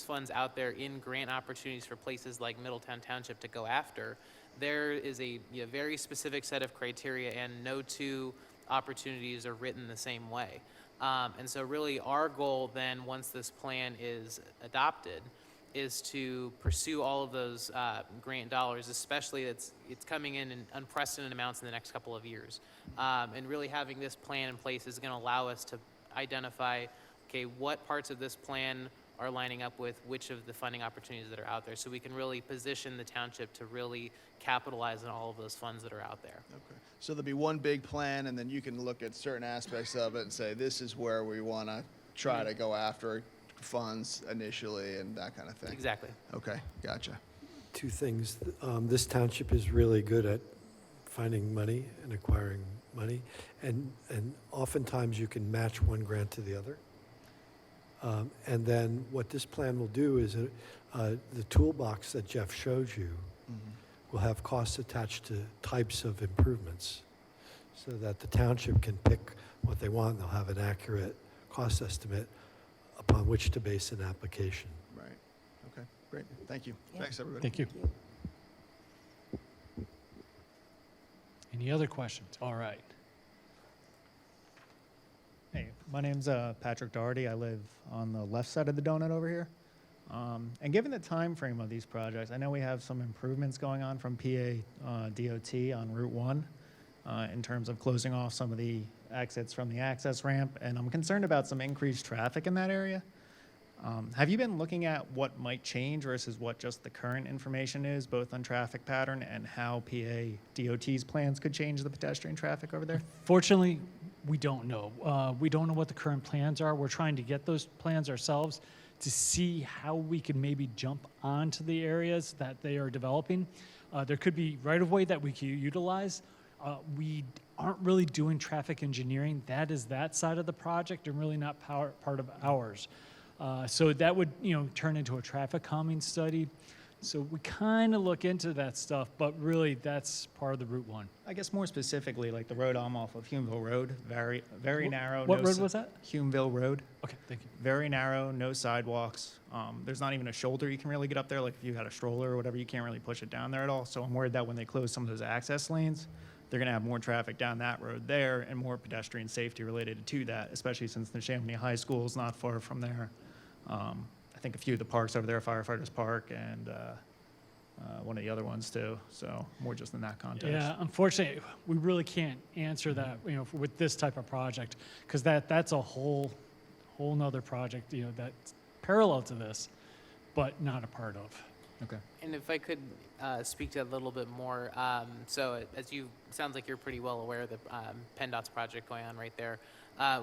funds out there in grant opportunities for places like Middletown Township to go after, there is a very specific set of criteria, and no two opportunities are written the same way. And so really our goal then, once this plan is adopted, is to pursue all of those grant dollars, especially it's coming in unprecedented amounts in the next couple of years. And really having this plan in place is going to allow us to identify, okay, what parts of this plan are lining up with which of the funding opportunities that are out there, so we can really position the township to really capitalize on all of those funds that are out there. Okay. So there'll be one big plan, and then you can look at certain aspects of it and say, this is where we want to try to go after funds initially and that kind of thing. Exactly. Okay, gotcha. Two things. This township is really good at finding money and acquiring money, and oftentimes you can match one grant to the other. And then what this plan will do is the toolbox that Jeff showed you will have costs attached to types of improvements, so that the township can pick what they want. They'll have an accurate cost estimate upon which to base an application. Right. Okay, great. Thank you. Yeah. Thanks, everybody. Thank you. Any other questions? All right. Hey, my name's Patrick Doherty. I live on the left side of the donut over here. And given the time frame of these projects, I know we have some improvements going on from PA DOT on Route 1 in terms of closing off some of the exits from the access ramp, and I'm concerned about some increased traffic in that area. Have you been looking at what might change versus what just the current information is, both on traffic pattern and how PA DOT's plans could change the pedestrian traffic over there? Fortunately, we don't know. We don't know what the current plans are. We're trying to get those plans ourselves to see how we can maybe jump onto the areas that they are developing. There could be right-of-way that we could utilize. We aren't really doing traffic engineering. That is that side of the project and really not part of ours. So that would, turn into a traffic calming study. So we kind of look into that stuff, but really that's part of the Route 1. I guess more specifically, like the road I'm off of, Humeville Road, very narrow. What no road was that? Humeville Road, Okay, thank you. very narrow, no sidewalks. There's not even a shoulder you can really get up there. Like if you had a stroller or whatever, you can't really push it down there at all. So I'm worried that when they close some of those access lanes, they're going to have more traffic down that road there and more pedestrian safety related to that, especially since the Chamonix High School is not far from there. I think a few of the parks over there, Firefighters Park and one of the other ones too. So more just in that context. Yeah, unfortunately, we really can't answer that, with this type of project, because that's a whole nother project, that parallel to this, but not a part of. Okay. And if I could speak to that a little bit more, so as you, sounds like you're pretty well aware of the PennDOT's project going on right there.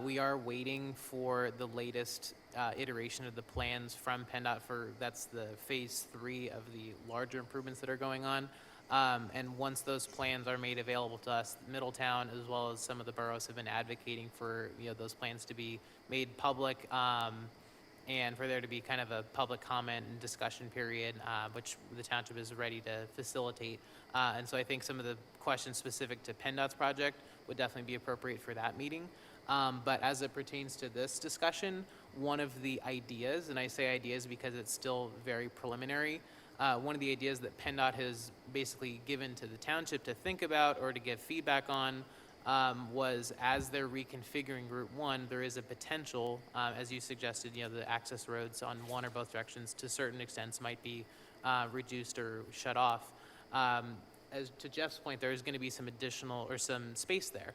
We are waiting for the latest iteration of the plans from PennDOT for, that's the phase 3 of the larger improvements that are going on. And once those plans are made available to us, Middletown, as well as some of the boroughs, have been advocating for, you know, those plans to be made public, and for there to be kind of a public comment and discussion period, which the township is ready to facilitate. And so I think some of the questions specific to PennDOT's project would definitely be appropriate for that meeting. But as it pertains to this discussion, one of the ideas, and I say ideas because it's still very preliminary, one of the ideas that PennDOT has basically given to the township to think about or to give feedback on was, as they're reconfiguring Route 1, there is a potential, as you suggested, you know, the access roads on one or both directions to certain extents might be reduced or shut off. As to Jeff's point, there is going to be some additional or some space there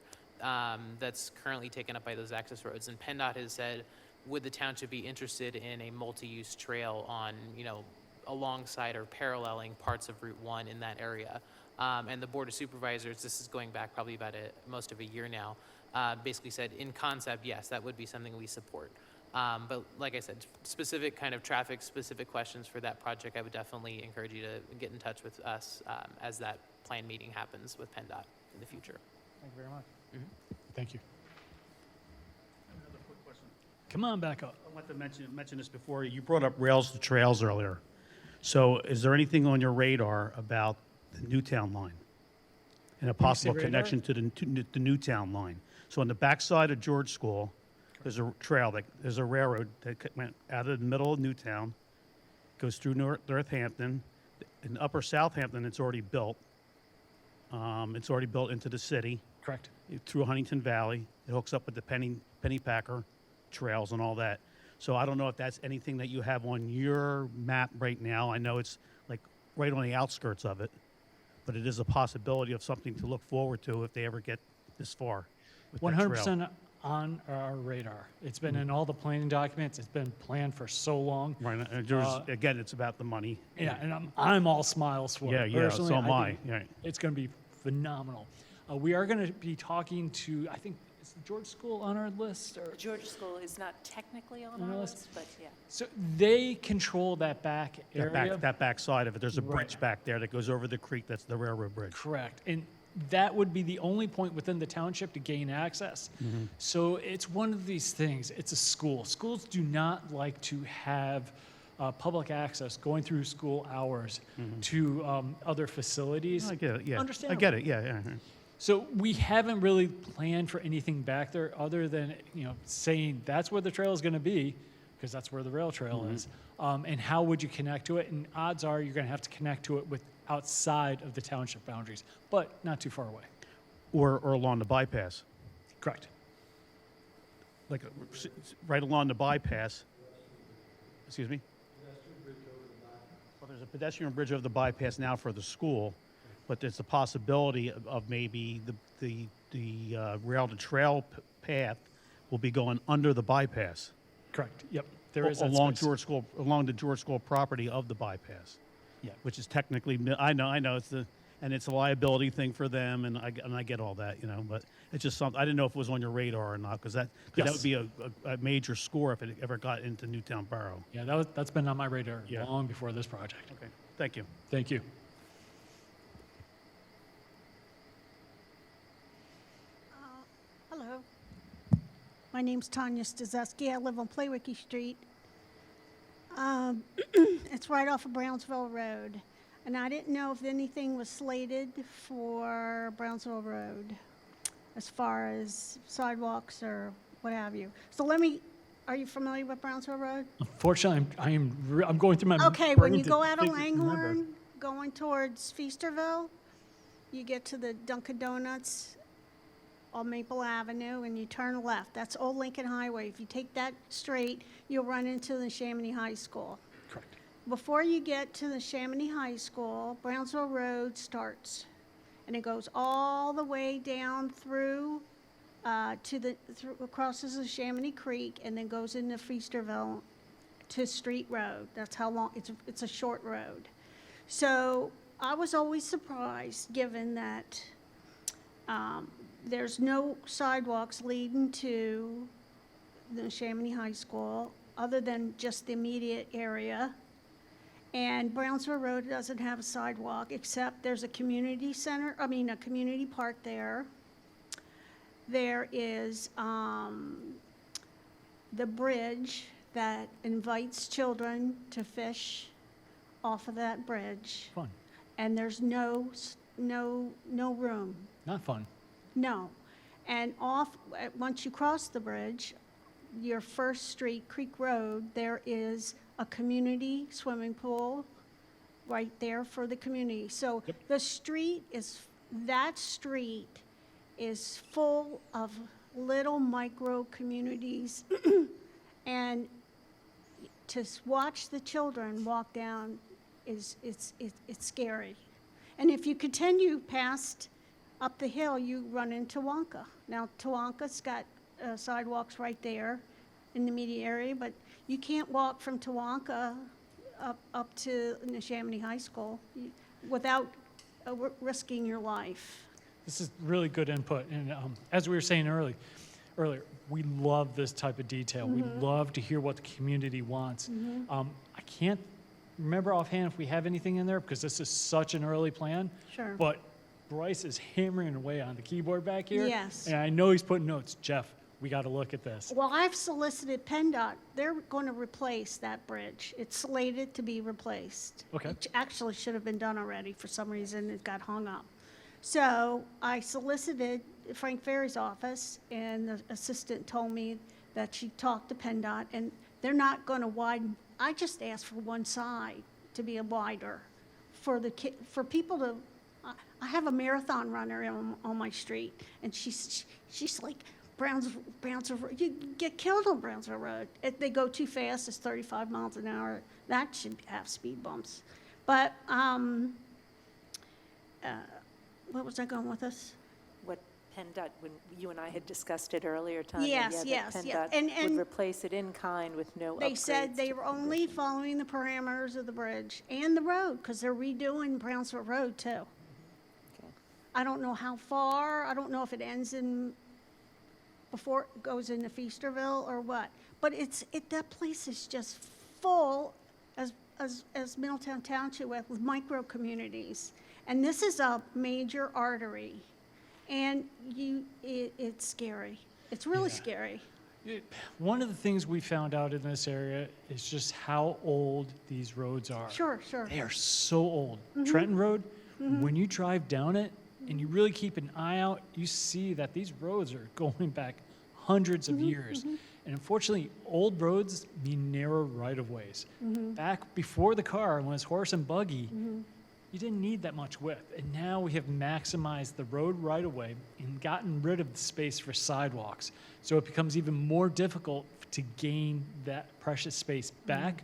that's currently taken up by those access roads. And PennDOT has said, would the township be interested in a multi-use trail on, you know, alongside or paralleling parts of Route 1 in that area? And the Board of Supervisors, this is going back probably about most of a year now, basically said, in concept, yes, that would be something we support. But like I said, specific kind of traffic-specific questions for that project, I would definitely encourage you to get in touch with us as that plan meeting happens with PennDOT in the future. Thank you very much. Thank you. Another quick question. Come on back up. I want to mention this before. You brought up rails to trails earlier. So is there anything on your radar about the Newtown line and a possible radar? connection to the Newtown line? So on the backside of George School, there's a trail, there's a railroad that went out of the middle of Newtown, goes through Northampton. In Upper Southampton, it's already built. It's already built into the city. Correct. Through Huntington Valley. It hooks up with the Pennypacker trails and all that. So I don't know if that's anything that you have on your map right now. I know it's like right on the outskirts of it, but it is a possibility of something to look forward to if they ever get this far with that trail. 100% on our radar. It's been in all the planning documents. It's been planned for so long. Right. Again, it's about the money. Yeah, and I'm all smiles for Yeah, it. yeah, Personally, so am I. think Yeah. It's going to be phenomenal. We are going to be talking to, I think, is the George School on our list? Or? George School is not technically on On our our list? list, but yeah. So they control that back area. That back side of it. There's a Right. bridge back there that goes over the creek. That's the railroad bridge. Correct. And that would be the only point within the township to gain access. So it's one of these things. It's a school. Schools do not like to have public access going through school hours to other facilities. I get it. Yeah. I Understandable. get it. Yeah. Yeah. So we haven't really planned for anything back there other than, you know, saying that's where the trail is going to be, because that's where the rail trail is. And how would you connect to it? And odds are you're going to have to connect to it with outside of the township boundaries, but not too far away. Or along the bypass. Correct. Like right along the bypass. Excuse me? Well, there's a pedestrian bridge over the bypass now for the school, but there's a possibility of maybe the rail to trail path will be going under the bypass. Correct. Yep. There is that along space. along the George School property of the bypass. Yeah. Which is technically, I know it's a liability thing for them, and I get all that, you know, but it's just something, I didn't know if it was on your radar or not, because that Yes. would be a major score if it ever got into Newtown Borough. Yeah, that's been on my radar Yeah. long before this project. Okay, thank you. Thank you. Hello. My name's Tanya Stazeski. I live on Playwicky Street. It's right off of Brownsville Road. And I didn't know if anything was slated for Brownsville Road as far as sidewalks or what have you. So are you familiar with Brownsville Road? Unfortunately, I'm going through my Okay, when brain you to go out of think- remember. Langhorne, going towards Feasterville, you get to the Dunkin' Donuts on Maple Avenue, and you turn left. That's Old Lincoln Highway. If you take that straight, you'll run into the Chamonix High School. Correct. Before you get to the Chamonix High School, Brownsville Road starts, and it goes all the way down through crosses the Chamonix Creek, and then goes into Feasterville to Street Road. That's how long, it's a short road. So I was always surprised, given that there's no sidewalks leading to the Chamonix High School, other than just the immediate area. And Brownsville Road doesn't have a sidewalk, except there's a community center, a community park there. There is the bridge that invites children to fish off of that bridge. Fun. And there's no room, Not fun. no. And once you cross the bridge, your first street, Creek Road, there is a community swimming pool right there for the community. So that street is full of little micro communities. And to watch the children walk down it's scary. And if you continue past up the hill, you run into Tawanka. Now, Tawanka's got sidewalks right there in the immediate area, but you can't walk from Tawanka up to Neshaminy High School without risking your life. This is really good input. And as we were saying earlier, we love this type of detail. We love to hear what the community wants. I can't remember offhand if we have anything in there because this is such an early plan. Sure. But Bryce is hammering away on the keyboard back here. Yes. And I know he's putting notes. Jeff, we got to look at this. Well, I've solicited PennDOT. They're going to replace that bridge. It's slated to be replaced. Okay. It actually should have been done already. For some reason, it got hung up. So I solicited Frank Ferry's office, and the assistant told me that she talked to PennDOT, and they're not going to widen. I just asked for one side to be wider for people to. I have a marathon runner on my street, and she's like, Brownsville Road, you get killed on Brownsville Road. If they go too fast, it's 35 miles an hour. That should have speed bumps. But what was I going with this? What PennDOT, when you and I had discussed it earlier, Tanya, Yes, yeah, that yes. PennDOT And would replace it in kind with no upgrades. they said they to were the only bridge. following the parameters of the bridge and the road, because they're redoing Brownsville Road too. Okay. I don't know how far. I don't know if it ends before it goes into Feasterville or what. But that place is just full, as Middletown Township with micro communities. And this is a major artery, and it's scary. It's really scary. One of the things we found out in this area is just how old these roads are. Sure. They are so old. Trenton Road, when you drive down it and you really keep an eye out, you see that these roads are going back hundreds of years. And unfortunately, old roads mean narrow right-of-ways. Back before the car, when it was horse and buggy, you didn't need that much width. And now we have maximized the road right-of-way and gotten rid of the space for sidewalks. So it becomes even more difficult to gain that precious space back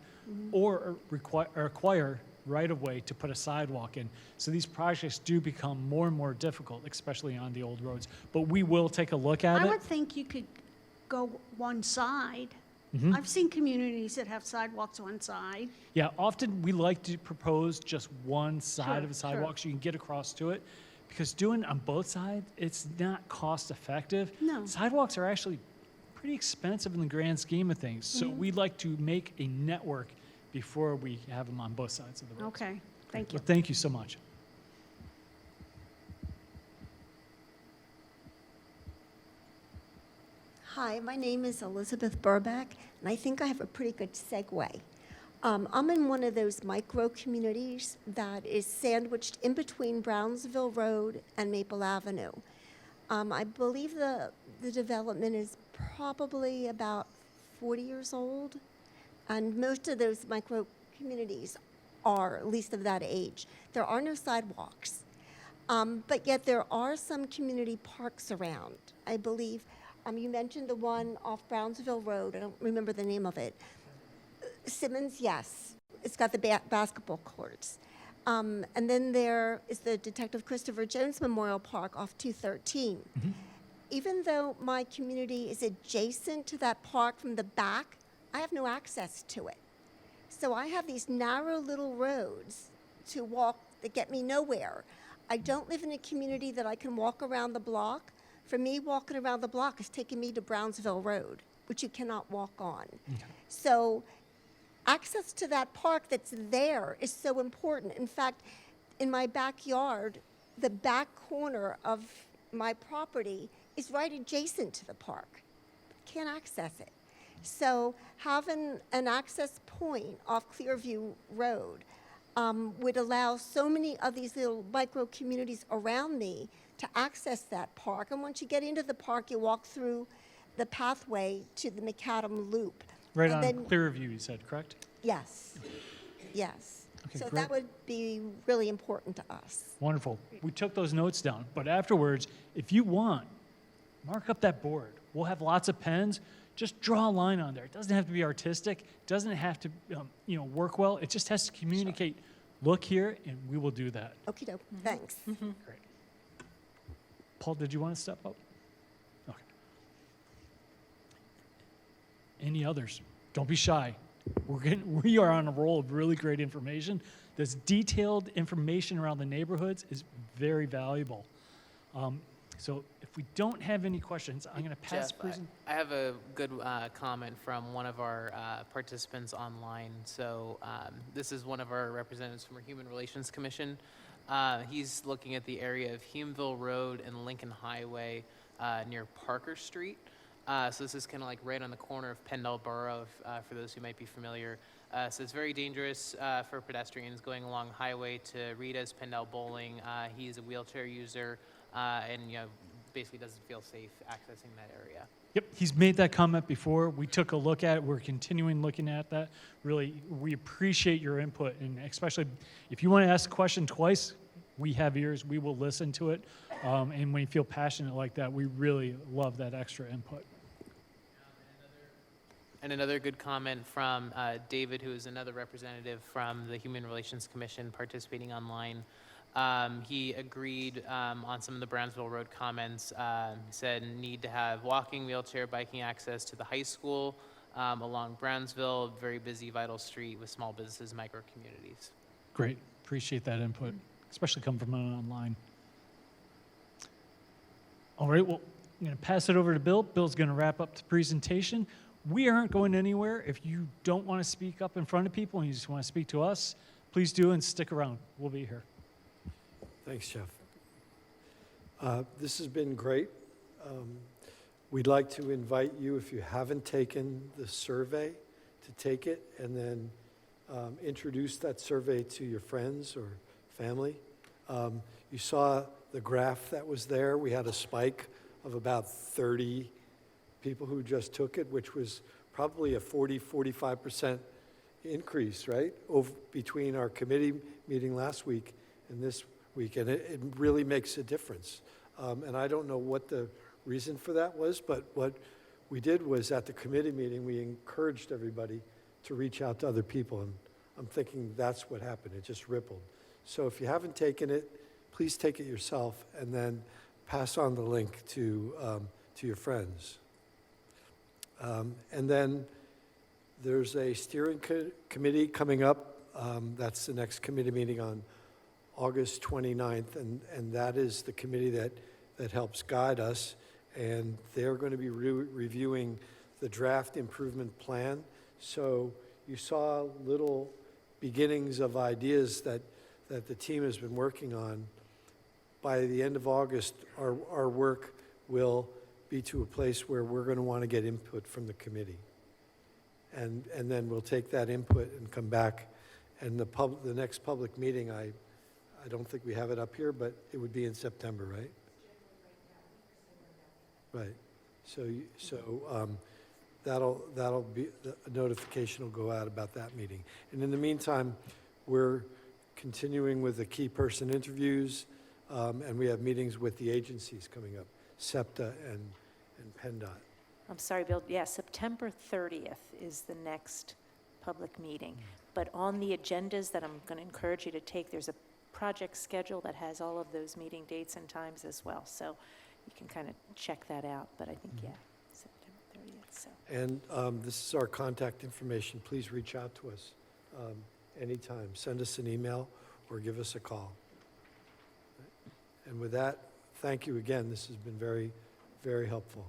or acquire right-of-way to put a sidewalk in. So these projects do become more and more difficult, especially on the old roads. But we will take a look at I it. would think you could go one side. I've seen communities that have sidewalks one side. Yeah, often we like to propose just one side of the Sure. sidewalk so you can get across to it. Because doing on both sides, it's not cost effective. No. Sidewalks are actually pretty expensive in the grand scheme of things. So we like to make a network before we have them on both sides of the road. Okay, thank you. Well, thank you so much. Hi, my name is Elizabeth Burback, and I think I have a pretty good segue. I'm in one of those micro communities that is sandwiched in between Brownsville Road and Maple Avenue. I believe the development is probably about 40 years old, and most of those micro communities are at least of that age. There are no sidewalks, but yet there are some community parks around. I believe you mentioned the one off Brownsville Road. I don't remember the name of it. Simmons, yes. It's got the basketball courts. And then there is the Detective Christopher Jones Memorial Park off 213. Even though my community is adjacent to that park from the back, I have no access to it. So I have these narrow little roads to walk that get me nowhere. I don't live in a community that I can walk around the block. For me, walking around the block is taking me to Brownsville Road, which you cannot walk on. So access to that park that's there is so important. In fact, in my backyard, the back corner of my property is right adjacent to the park. Can't access it. So having an access point off Clearview Road would allow so many of these little micro communities around me to access that park. And once you get into the park, you walk through the pathway to the Macadam Loop. Right And on then- Clearview, you said, correct? Yes, yes. Okay, So great. that would be really important to us. Wonderful. We took those notes down, but afterwards, if you want, mark up that board. We'll have lots of pens. Just draw a line on there. It doesn't have to be artistic. It doesn't have to, work well. It just has to communicate. Look here, and we will do that. Okie doke, thanks. Great. Paul, did you want to step up? Okay. Any others? Don't be shy. We are on a roll of really great information. This detailed information around the neighborhoods is very valuable. So if we don't have any questions, I'm going to pass Jeff, the present. I have a good comment from one of our participants online. So this is one of our representatives from our Human Relations Commission. He's looking at the area of Humeville Road and Lincoln Highway near Parker Street. So this is kind of like right on the corner of Pendle Borough, for those who might be familiar. So it's very dangerous for pedestrians going along the highway to Rita's Pendle Bowling. He's a wheelchair user and basically doesn't feel safe accessing that area. Yep, he's made that comment before. We took a look at it. We're continuing looking at that. Really, we appreciate your input, and especially if you want to ask a question twice, we have ears. We will listen to it. And when you feel passionate like that, we really love that extra input. And another good comment from David, who is another representative from the Human Relations Commission participating online. He agreed on some of the Brownsville Road comments. Said need to have walking, wheelchair, biking access to the high school along Brownsville, very busy, vital street with small businesses, micro communities. Great. Appreciate that input, especially coming from online. All right, well, I'm going to pass it over to Bill. Bill's going to wrap up the presentation. We aren't going anywhere. If you don't want to speak up in front of people and you just want to speak to us, please do and stick around. We'll be here. Thanks, Jeff. This has been great. We'd like to invite you, if you haven't taken the survey, to take it and then introduce that survey to your friends or family. You saw the graph that was there. We had a spike of about 30 people who just took it, which was probably a 45% increase, right, between our committee meeting last week and this week, and it really makes a difference. And I don't know what the reason for that was, but what we did was at the committee meeting, we encouraged everybody to reach out to other people, and I'm thinking that's what happened. It just rippled. So if you haven't taken it, please take it yourself, and then pass on the link to your friends. And then there's a steering committee coming up. That's the next committee meeting on August 29th, and that is the committee that helps guide us, and they're going to be reviewing the draft improvement plan. So you saw little beginnings of ideas that the team has been working on. By the end of August, our work will be to a place where we're going to want to get input from the committee. And then we'll take that input and come back. And the next public meeting, I don't think we have it up here, but it would be in September, right? Right. So that'll be, a notification will go out about that meeting. And in the meantime, we're continuing with the key person interviews, and we have meetings with the agencies coming up, SEPTA and PennDOT. I'm sorry, Bill. Yeah, September 30th is the next public meeting. But on the agendas that I'm going to encourage you to take, there's a project schedule that has all of those meeting dates and times as well. So you can kind of check that out. But I think, yeah, September 30th. So. And this is our contact information. Please reach out to us anytime. Send us an email or give us a call. And with that, thank you again. This has been very, very helpful.